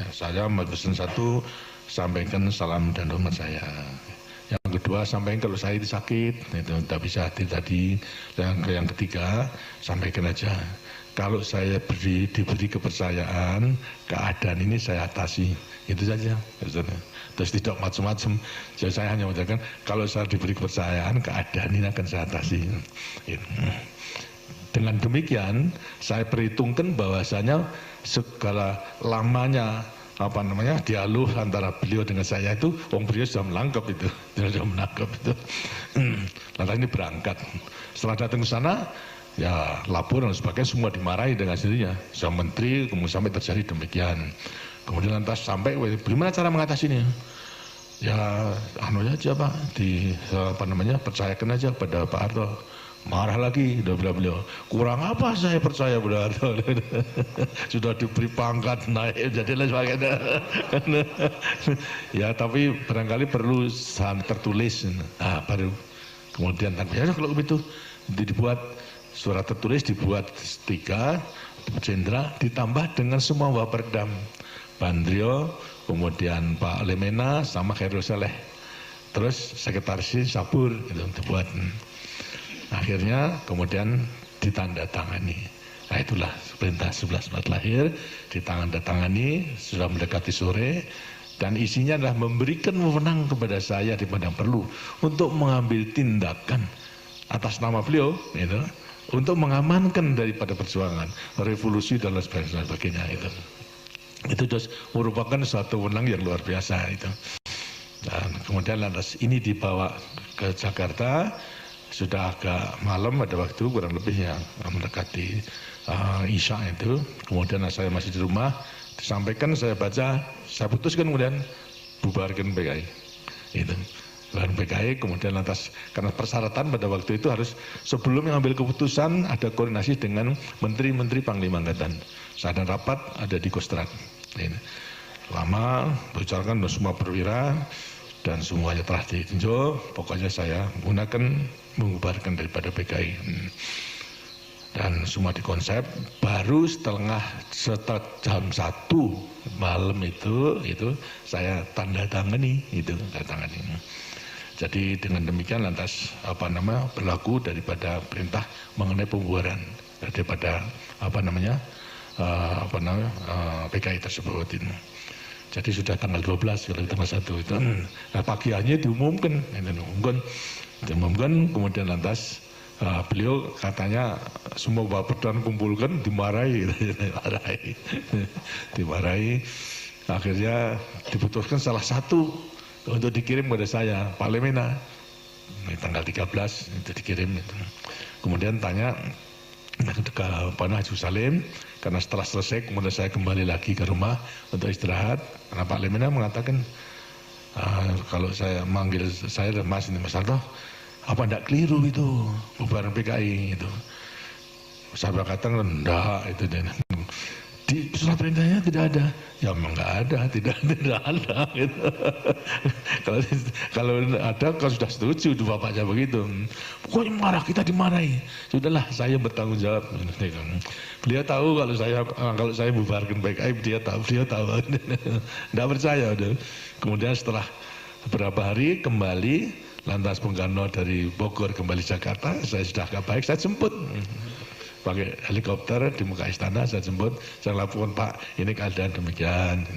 Saya mau pesan 1, sampaikan salam dan hormat saya. Yang kedua, sampaikan kalau saya sakit, itu tidak bisa hadir tadi. Yang ketiga, sampaikan aja, kalau saya diberi kepercayaan, keadaan ini saya atasi. Itu saja. Terus tidak macam-macam. Jadi saya hanya mengatakan, kalau saya diberi kepercayaan, keadaan ini akan saya atasi. Dengan demikian, saya perhitungkan bahwasanya segala lamanya dialog antara beliau dengan saya itu, beliau sudah menangkap itu, Lantas ini berangkat. Setelah datang ke sana, ya lapor dan sebagainya, semua dimarahi dengan sendirinya. Saya menteri, kemudian sampai terjadi demikian. Kemudian lantas sampai, bagaimana cara mengatasinya? Ya, aja Pak, percayakan aja kepada Pak Harto. Marah lagi, udah bilang beliau, kurang apa saya percaya benar. Sudah diberi pangkat naik, jadi lain sebagainya. Ya tapi barangkali perlu tertulis, nah, baru kemudian ya kalau begitu dibuat surat tertulis, dibuat 3 jenderal, ditambah dengan semua Waperdam, Bandrio, kemudian Pak Lemena sama Khairul Saleh, terus sekretaris Sabur itu dibuat. Akhirnya kemudian ditandatangani. Nah itulah perintah 11 Maret lahir, ditandatangani, sudah mendekati sore, dan isinya adalah memberikan wewenang kepada saya di mana perlu untuk mengambil tindakan atas nama beliau, gitu, untuk mengamankan daripada perjuangan, revolusi dan lain sebagainya. Itu merupakan suatu wewenang yang luar biasa itu. Dan kemudian lantas ini dibawa ke Jakarta. Sudah agak malam, ada waktu kurang lebih yang mendekati Isya itu. Kemudian saya masih di rumah, disampaikan, saya baca, saya putuskan kemudian bubarkan PKI. Itu. Bubarkan PKI, kemudian lantas karena persyaratan pada waktu itu harus sebelum mengambil keputusan ada koordinasi dengan menteri-menteri Panglima Angkatan. Saya ada rapat, ada di Kostrad. Lama bicarakan semua perwira dan semuanya telah ditinjau. Pokoknya saya menggunakan mengubarkan daripada PKI, dan semua dikonsep. Baru setelah jam 1 malam itu saya tanda tangani itu. Jadi dengan demikian lantas berlaku daripada perintah mengenai pembubaran daripada PKI tersebut ini. Jadi sudah tanggal 12 kalau tanggal 1 itu. Nah, pagiannya diumumkan, kemudian lantas beliau katanya semua Waperdam kumpulkan, dimarahi. Dimarahi. Akhirnya diputuskan salah satu untuk dikirim kepada saya, Pak Lemena. Tanggal 13 itu dikirim. Kemudian tanya ke Pak Haji Salim, karena setelah selesai kemudian saya kembali lagi ke rumah untuk istirahat. Karena Pak Lemena mengatakan, kalau saya manggil saya dan Mas Alto, apa enggak keliru itu bubaran PKI itu? Saya berkata enggak, itu di surat perintahnya tidak ada. Ya memang enggak ada, tidak ada gitu. Kalau ada, kalau sudah setuju bapaknya begitu. Pokoknya marah, kita dimarahi. Sudahlah, saya bertanggung jawab. Beliau tahu kalau saya bubarkan PKI, dia tahu. Enggak percaya udah. Kemudian setelah beberapa hari kembali, lantas Bung Karno dari Bogor kembali Jakarta, saya sudah agak baik, saya jemput. Pakai helikopter di muka istana, saya jemput, saya laporkan, Pak, ini keadaan demikian.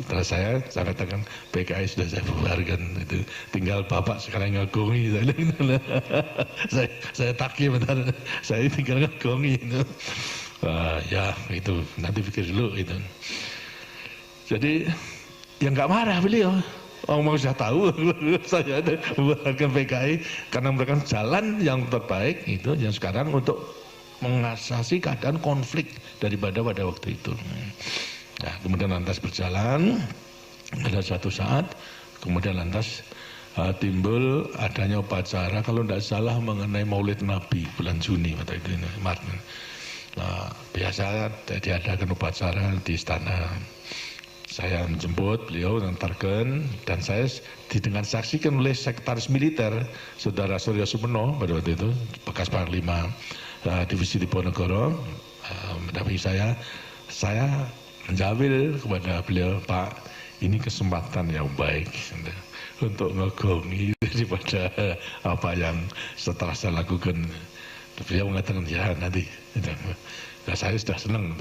Terus saya katakan PKI sudah saya bubarkan, itu tinggal Bapak sekarang ngagongi. Saya takir bentar, saya tinggal ngagongi. Ya itu nanti pikir dulu itu. Jadi yang nggak marah beliau. Mau sudah tahu saya ada bubarkan PKI karena mereka jalan yang terbaik itu yang sekarang untuk mengatasi keadaan konflik daripada pada waktu itu. Nah, kemudian lantas berjalan pada suatu saat, kemudian lantas timbul adanya upacara kalau tidak salah mengenai Maulid Nabi bulan Juni waktu itu Maret. Nah, biasa diadakan upacara di istana. Saya menjemput beliau, mengantarkan, dan saya didengar saksikan oleh sekretaris militer Saudara Suryo Sumeno pada waktu itu, bekas Panglima Divisi Diponegoro, mendampingi saya menjawil kepada beliau, Pak, ini kesempatan yang baik untuk ngegongi daripada apa yang setelah saya lakukan. Beliau mengatakan, ya nanti, ya, saya sudah senang,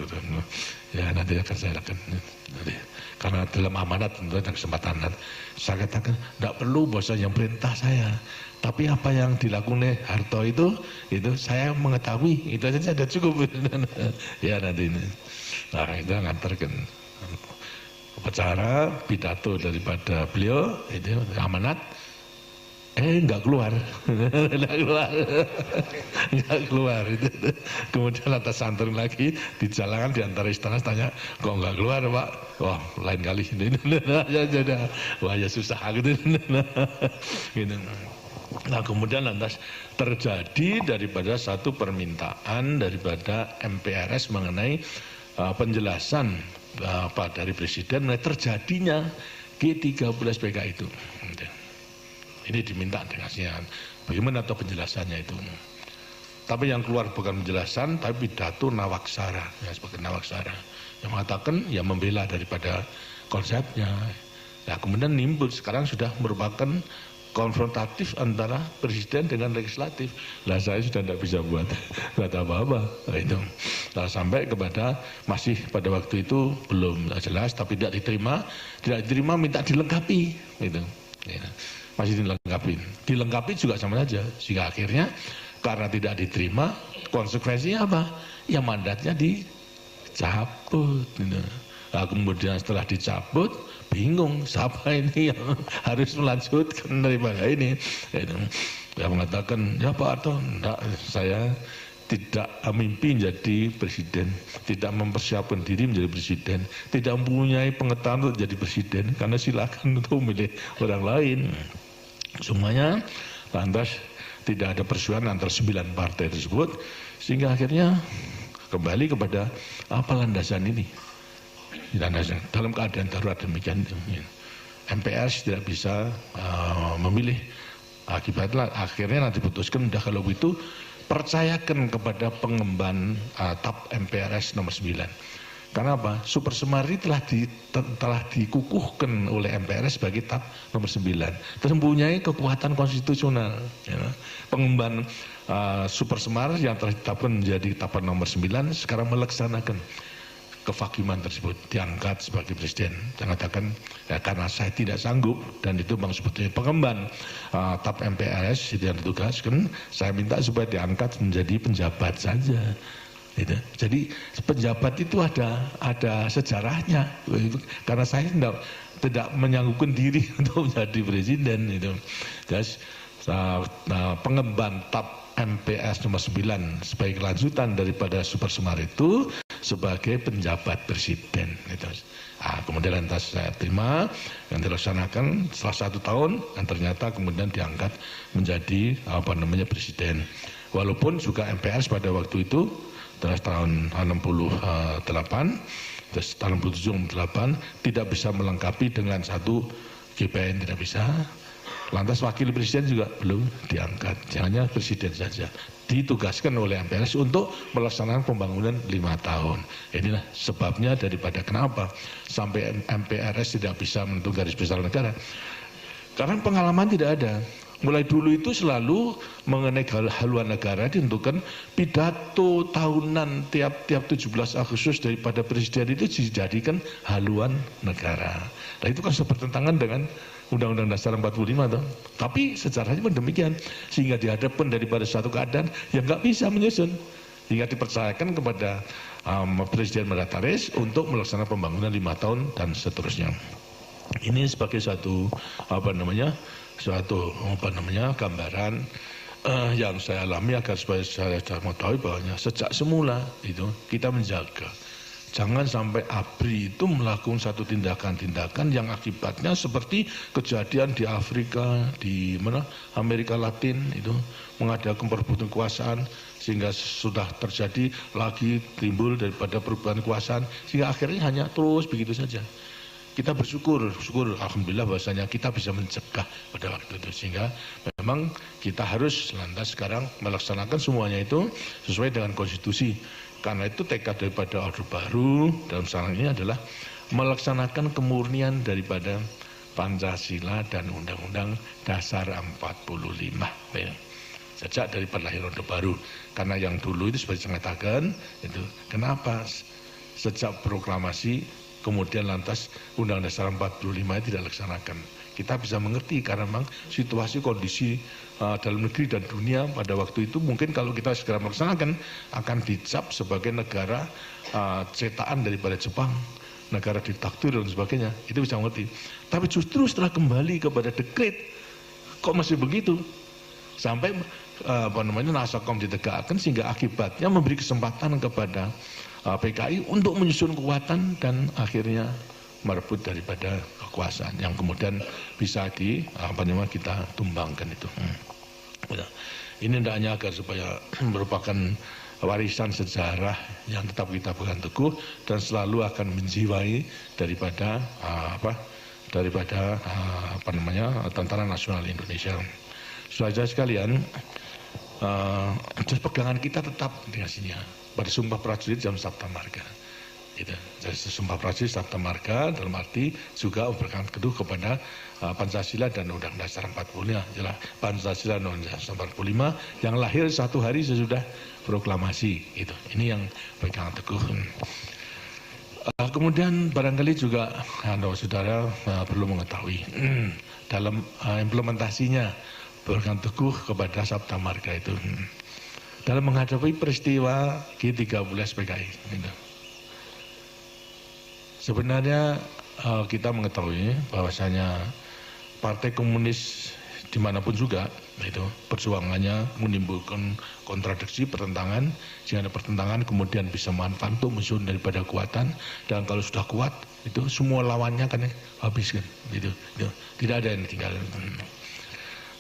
ya nanti akan saya lakukan. Karena dalam amanat tentu ada kesempatan. Saya katakan, tidak perlu bos yang perintah saya. Tapi apa yang dilakukan Harto itu saya mengetahui, itu saja sudah cukup. Ya nanti ini. Nah itu ngantarkan upacara pidato daripada beliau, itu amanat. Enggak keluar, enggak keluar. Kemudian lantas santurin lagi di jalanan di antara istana, tanya, kok enggak keluar Pak? Wah lain kali, wah ya susah gitu. Nah kemudian lantas terjadi daripada satu permintaan daripada MPRS mengenai penjelasan dari Presiden mengenai terjadinya G13 PK itu. Ini diminta dengan bagaimana atau penjelasannya itu. Tapi yang keluar bukan penjelasan, tapi pidato Nawaksara, ya, sebagai Nawaksara yang mengatakan, yang membela daripada konsepnya. Nah kemudian nimbul sekarang sudah merupakan konfrontatif antara presiden dengan legislatif. Lah saya sudah tidak bisa buat apa-apa. Nah, itu. Nah, sampai kepada masih pada waktu itu belum jelas, tapi tidak diterima minta dilengkapi. Gitu. Ya. Masih dilengkapi juga sama saja. Sehingga akhirnya karena tidak diterima, konsekuensinya apa? Ya mandatnya dicabut. Gitu. Nah, kemudian setelah dicabut, bingung siapa ini yang harus melanjutkan daripada ini. Dia mengatakan, ya Pak Harto, enggak, saya tidak mimpi menjadi presiden, tidak mempersiapkan diri menjadi presiden, tidak mempunyai pengetahuan untuk jadi presiden, karena silakan untuk memilih orang lain. Semuanya lantas tidak ada persoalan antara 9 partai tersebut, sehingga akhirnya kembali kepada apa landasan ini. Dalam keadaan darurat demikian, MPRS tidak bisa memilih. Akibatnya akhirnya nanti diputuskan, udah kalau begitu percayakan kepada pengemban TAP MPRS nomor 9. Karena apa? Super Semari telah dikukuhkan oleh MPRS sebagai TAP nomor 9. Terus mempunyai kekuatan konstitusional. Ya. Pengemban Super Semar yang telah ditetapkan menjadi TAP nomor 9 sekarang melaksanakan kefakiman tersebut, diangkat sebagai presiden. Dia katakan, ya karena saya tidak sanggup dan itu memang sebetulnya pengemban TAP MPRS yang ditugaskan, saya minta supaya diangkat menjadi penjabat saja. Gitu. Jadi penjabat itu ada sejarahnya, karena saya tidak menyanggupkan diri untuk menjadi presiden. Gitu. Jadi pengemban TAP MPRS nomor 9 sebagai kelanjutan daripada Super Semar itu sebagai penjabat presiden. Nah, kemudian lantas saya terima yang dilaksanakan setelah 1 tahun dan ternyata kemudian diangkat menjadi presiden. Walaupun juga MPRS pada waktu itu terus tahun 68 terus tahun 67 tidak bisa melengkapi dengan satu GPN, tidak bisa. Lantas wakil presiden juga belum diangkat, hanya presiden saja. Ditugaskan oleh MPRS untuk melaksanakan pembangunan 5 tahun. Inilah sebabnya daripada kenapa sampai MPRS tidak bisa menentukan garis besar negara. Karena pengalaman tidak ada. Mulai dulu itu selalu mengenai haluan negara ditentukan pidato tahunan tiap 17 Agustus daripada presiden itu dijadikan haluan negara. Nah itu kan bertentangan dengan Undang-Undang Dasar 45 toh. Tapi sejarahnya pun demikian, sehingga dihadapkan daripada suatu keadaan yang nggak bisa menyusun, hingga dipercayakan kepada Presiden Mandataris untuk melaksanakan pembangunan 5 tahun dan seterusnya. Ini sebagai suatu gambaran yang saya alami agar supaya saya mengetahui bahwa sejak semula itu kita menjaga. Jangan sampai ABRI itu melakukan satu tindakan-tindakan yang akibatnya seperti kejadian di Afrika, di Amerika Latin itu mengadakan perebutan kekuasaan sehingga sudah terjadi lagi timbul daripada perubahan kekuasaan sehingga akhirnya hanya terus begitu saja. Kita bersyukur alhamdulillah bahwasanya kita bisa mencegah pada waktu itu sehingga memang kita harus lantas sekarang melaksanakan semuanya itu sesuai dengan konstitusi. Karena itu tekad daripada Orde Baru dalam sekarang ini adalah melaksanakan kemurnian daripada Pancasila dan Undang-Undang Dasar 45. Sejak daripada lahir Orde Baru. Karena yang dulu itu seperti saya katakan, itu kenapa sejak proklamasi kemudian lantas Undang-Undang Dasar 45 itu tidak laksanakan. Kita bisa mengerti karena memang situasi kondisi dalam negeri dan dunia pada waktu itu mungkin kalau kita segera melaksanakan akan dicap sebagai negara cetakan daripada Jepang, negara diktator dan sebagainya. Itu bisa mengerti. Tapi justru setelah kembali kepada dekret kok masih begitu sampai Nasakom ditegakkan sehingga akibatnya memberi kesempatan kepada PKI untuk menyusun kekuatan dan akhirnya merebut daripada kekuasaan yang kemudian bisa kita tumbangkan itu. Ini hendaknya agar supaya merupakan warisan sejarah yang tetap kita pegang teguh dan selalu akan menjiwai daripada Tentara Nasional Indonesia. Saudara sekalian, pegangan kita tetap di sini pada Sumpah Prajurit jam Sabta Marga. Jadi Sumpah Prajurit Sabta Marga dalam arti juga berpegang teguh kepada Pancasila dan Undang-Undang Dasar 45, jelas Pancasila dan Undang-Undang Dasar 45 yang lahir satu hari sesudah proklamasi. Ini yang pegang teguh. Kemudian barangkali juga saudara perlu mengetahui dalam implementasinya berpegang teguh kepada Sabta Marga itu dalam menghadapi peristiwa G13 PKI. Sebenarnya kita mengetahui bahwasanya Partai Komunis dimanapun juga itu perjuangannya menimbulkan kontradiksi, pertentangan, sehingga ada pertentangan kemudian bisa manfaat untuk musuh daripada kekuatan, dan kalau sudah kuat itu semua lawannya kan habiskan, itu tidak ada yang tinggal.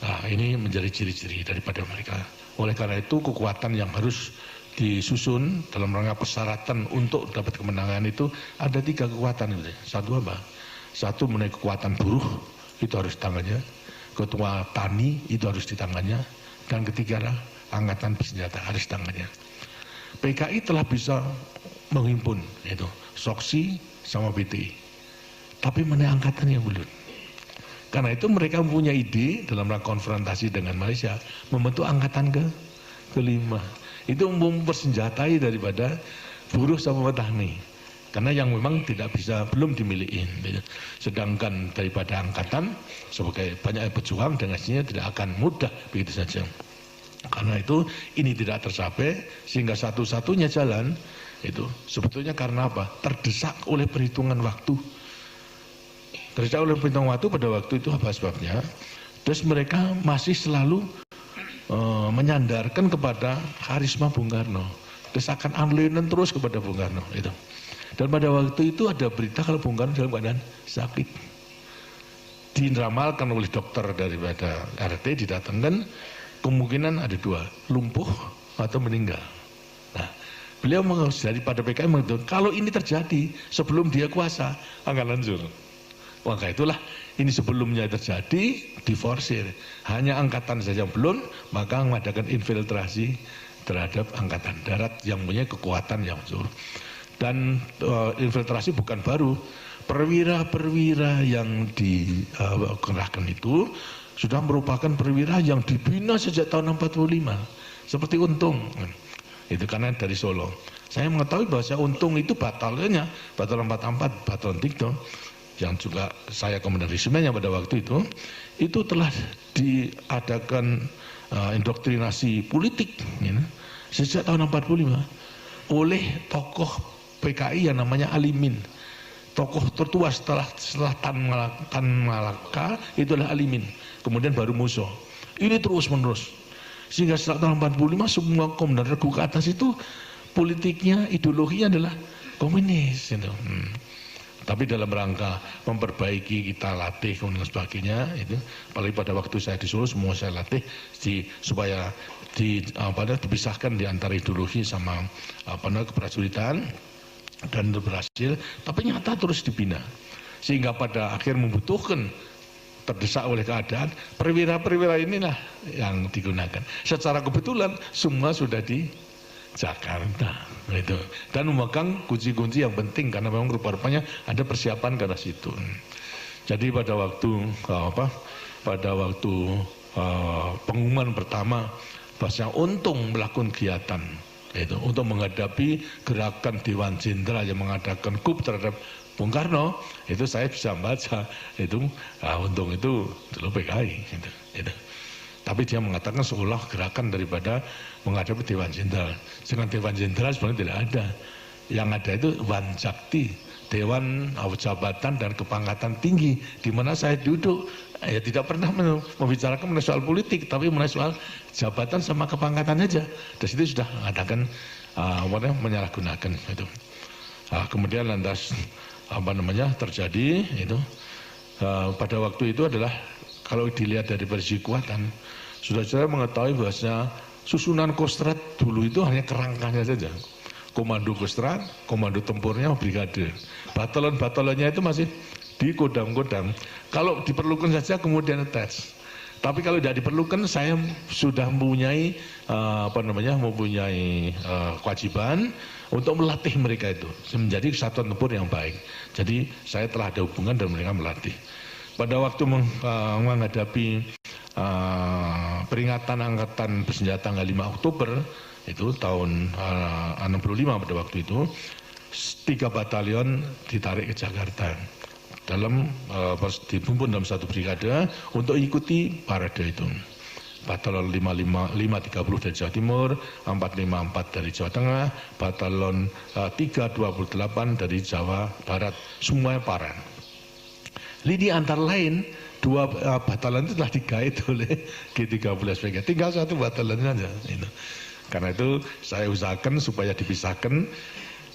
Nah, ini menjadi ciri-ciri daripada mereka. Oleh karena itu kekuatan yang harus disusun dalam rangka persyaratan untuk dapat kemenangan itu ada 3 kekuatan gitu. Satu apa? Satu mengenai kekuatan buruh, itu harus tangannya. Ketua tani itu harus di tangannya. Dan ketiga adalah angkatan bersenjata harus di tangannya. PKI telah bisa menghimpun itu Soksi sama BTI, tapi mana angkatannya belum. Karena itu mereka mempunyai ide dalam rangka konfrontasi dengan Malaysia membentuk angkatan kelima. Itu mempersenjatai daripada buruh sama petani. Karena yang memang tidak bisa, belum dimiliki. Sedangkan daripada angkatan sebagai banyak pejuang dengan sini tidak akan mudah begitu saja. Karena itu ini tidak tercapai sehingga satu-satunya jalan itu sebetulnya karena apa? Terdesak oleh perhitungan waktu. Terdesak oleh perhitungan waktu pada waktu itu apa sebabnya? Terus mereka masih selalu menyandarkan kepada karisma Bung Karno. Desakan unlinen terus kepada Bung Karno itu. Dan pada waktu itu ada berita kalau Bung Karno dalam keadaan sakit. Diramalkan oleh dokter daripada RT, didatangkan, kemungkinan ada 2, lumpuh atau meninggal. Nah, beliau daripada PKI mengatakan kalau ini terjadi sebelum dia kuasa akan hancur. Maka itulah ini sebelumnya terjadi diforsir. Hanya angkatan saja belum, maka mengadakan infiltrasi terhadap angkatan darat yang punya kekuatan yang besar. Dan infiltrasi bukan baru, perwira-perwira yang dikerahkan itu sudah merupakan perwira yang dibina sejak tahun 45, seperti Untung. Itu karena dari Solo. Saya mengetahui bahwa Untung itu batalionnya, Batalan 44, Batalan Tigdo, yang juga saya komandan resimennya pada waktu itu telah diadakan indoktrinasi politik sejak tahun 45 oleh tokoh PKI yang namanya Alimin. Tokoh tertua setelah Tan Malaka itu adalah Alimin, kemudian baru Muso. Ini terus menerus sehingga setelah tahun 45 semua komandan regu ke atas itu politiknya, ideologinya adalah komunis gitu. Tapi dalam rangka memperbaiki, kita latih dan sebagainya itu, apalagi pada waktu saya di Solo semua saya latih supaya dipisahkan di antara ideologi sama keprajuritan, dan itu berhasil. Tapi nyata terus dibina sehingga pada akhir membutuhkan, terdesak oleh keadaan, perwira-perwira inilah yang digunakan. Secara kebetulan semua sudah di Jakarta itu, dan memegang kunci-kunci yang penting karena memang rupa-rupanya ada persiapan ke arah situ. Jadi pada waktu pengumuman pertama bahwa Untung melakukan kegiatan itu untuk menghadapi gerakan Dewan Jenderal yang mengadakan coup terhadap Bung Karno, itu saya bisa baca itu Untung itu dulu PKI itu. Tapi dia mengatakan seolah gerakan daripada menghadapi Dewan Jenderal. Dengan Dewan Jenderal sebenarnya tidak ada. Yang ada itu Wanjakti, Dewan Jabatan dan Kepangkatan Tinggi, di mana saya duduk. Ya tidak pernah membicarakan mengenai soal politik, tapi mengenai soal jabatan sama kepangkatan aja. Dari situ sudah mengatakan menyalahgunakan itu. Kemudian lantas terjadi itu pada waktu itu adalah kalau dilihat dari versi kekuatan Saudara-saudara mengetahui bahwasanya susunan Kostrad dulu itu hanya kerangkanya saja. Komando Kostrad, komando tempurnya brigade. Batalon-batalonnya itu masih di kodam-kodam. Kalau diperlukan saja kemudian attach. Tapi kalau tidak diperlukan, saya sudah mempunyai kewajiban untuk melatih mereka itu menjadi kesatuan tempur yang baik. Jadi saya telah ada hubungan dan mereka melatih. Pada waktu menghadapi peringatan Angkatan Bersenjata tanggal 5 Oktober itu tahun 65 pada waktu itu, 3 batalion ditarik ke Jakarta dalam dihimpun dalam satu brigade untuk ikuti parade itu. Batalon 530 dari Jawa Timur, 454 dari Jawa Tengah, Batalon 328 dari Jawa Barat, semuanya parade. Lini antara lain 2 batalon itu telah digait oleh G13PK, tinggal 1 batalon saja. Karena itu saya usahakan supaya dipisahkan,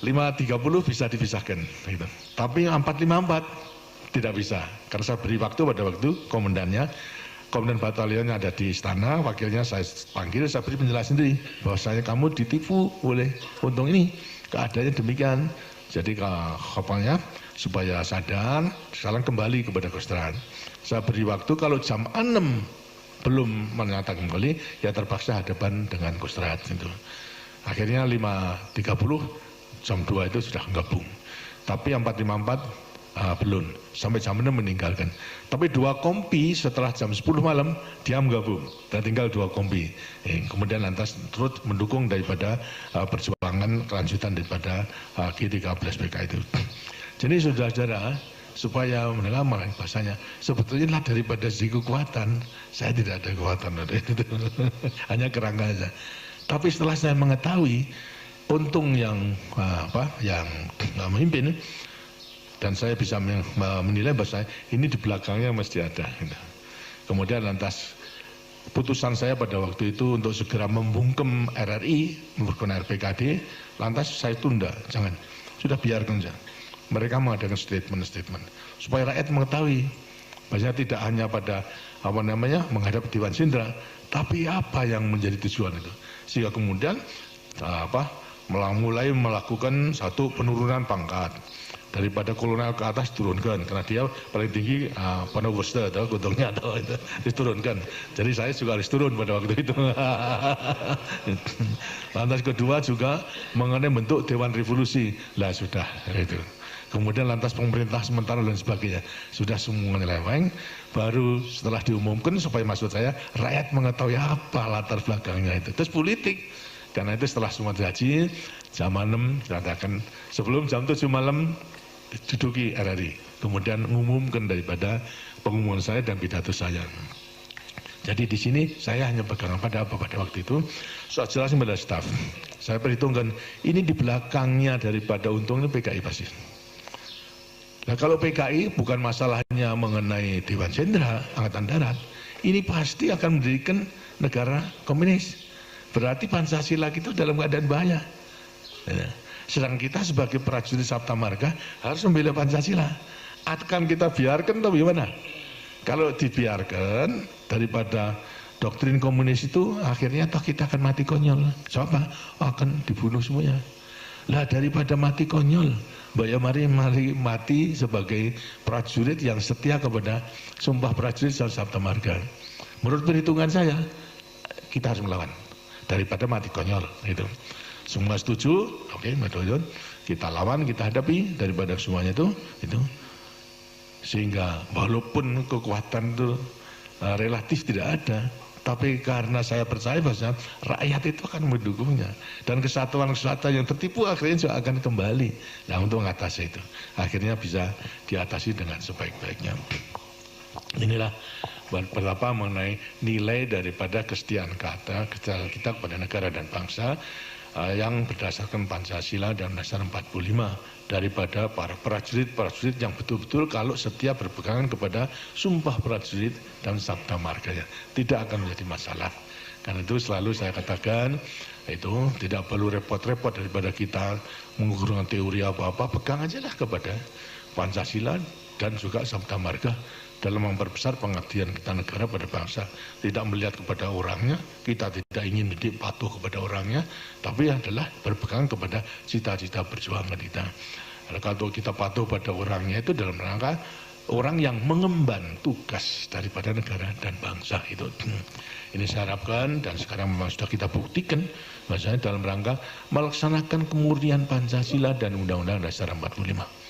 530 bisa dipisahkan. Tapi 454 tidak bisa, karena saya beri waktu pada waktu komandannya. Komandan batalionnya ada di istana, wakilnya saya panggil, saya beri penjelasan sendiri bahwasanya kamu ditipu oleh Untung ini, keadaannya demikian. Jadi kapalnya supaya sadar, sekarang kembali kepada Kostrad. Saya beri waktu, kalau jam 6 belum menyatakan kembali, ya terpaksa hadapan dengan Kostrad. Gitu. Akhirnya 530 jam 2 itu sudah gabung. Tapi 454 belum, sampai jam 6 meninggalkan. Tapi 2 kompi setelah jam 10 malam dia gabung dan tinggal 2 kompi. Kemudian lantas terus mendukung daripada perjuangan kelanjutan daripada G13PK itu. Jadi saudara-saudara, supaya mendengar bahasanya, sebetulnya daripada segi kekuatan, saya tidak ada kekuatan, hanya kerangka saja. Tapi setelah saya mengetahui Untung yang memimpin, dan saya bisa menilai bahwa ini di belakangnya mesti ada. Kemudian lantas putusan saya pada waktu itu untuk segera membungkem RRI, membungkem RPKD, lantas saya tunda, jangan, sudah biarkan saja. Mereka mengadakan statement supaya rakyat mengetahui bahwa tidak hanya pada menghadap Dewan Sindra, tapi apa yang menjadi tujuan itu, sehingga kemudian mulai melakukan satu penurunan pangkat. Daripada kolonel ke atas turunkan, karena dia paling tinggi Panowusta atau Gotongnya atau itu diturunkan. Jadi saya juga harus turun pada waktu itu. Lantas kedua juga mengenai bentuk Dewan Revolusi, lah sudah itu. Kemudian lantas pemerintah sementara dan sebagainya sudah semuanya leweng. Baru setelah diumumkan, supaya maksud saya rakyat mengetahui apa latar belakangnya itu. Terus politik. Karena itu setelah semua terjadi, jam 6 dikatakan sebelum jam 7 malam duduki RRI, kemudian mengumumkan daripada pengumuman saya dan pidato saya. Jadi di sini saya hanya pegangan pada apa pada waktu itu, soal jelasin pada staf. Saya perhitungkan ini di belakangnya daripada Untung ini PKI pasti. Nah kalau PKI bukan masalahnya mengenai Dewan Sindra, Angkatan Darat, ini pasti akan mendirikan negara komunis. Berarti Pancasila itu dalam keadaan bahaya. Sedang kita sebagai prajurit Sabta Marga harus membela Pancasila. Akan kita biarkan atau gimana? Kalau dibiarkan, daripada doktrin komunis itu akhirnya toh kita akan mati konyol. Coba akan dibunuh semuanya. Lah daripada mati konyol, mari mati sebagai prajurit yang setia kepada sumpah prajurit Sabta Marga. Menurut perhitungan saya, kita harus melawan daripada mati konyol itu. Semua setuju, oke, kita lawan, kita hadapi daripada semuanya itu. Sehingga walaupun kekuatan itu relatif tidak ada, tapi karena saya percaya bahwa rakyat itu akan mendukungnya, dan kesatuan yang tertipu akhirnya juga akan kembali. Nah, untuk mengatasi itu, akhirnya bisa diatasi dengan sebaik-baiknya. Inilah pertama mengenai nilai daripada kesetiaan kita kepada negara dan bangsa yang berdasarkan Pancasila dan Undang-Undang 45, daripada para prajurit yang betul-betul kalau setia berpegangan kepada sumpah prajurit dan Sabta Marganya, tidak akan menjadi masalah. Karena itu selalu saya katakan, itu tidak perlu repot-repot daripada kita menggunakan teori apa-apa, pegang aja lah kepada Pancasila dan juga Sabta Marga. dalam memperbesar pengabdian kita negara pada bangsa. Tidak melihat kepada orangnya, kita tidak ingin didik patuh kepada orangnya, tapi adalah berpegang kepada cita-cita perjuangan kita. Kalau kita patuh pada orangnya itu dalam rangka orang yang mengemban tugas daripada negara dan bangsa itu. Ini saya harapkan dan sekarang memang sudah kita buktikan bahwasanya dalam rangka melaksanakan kemurnian Pancasila dan Undang-Undang Dasar 45.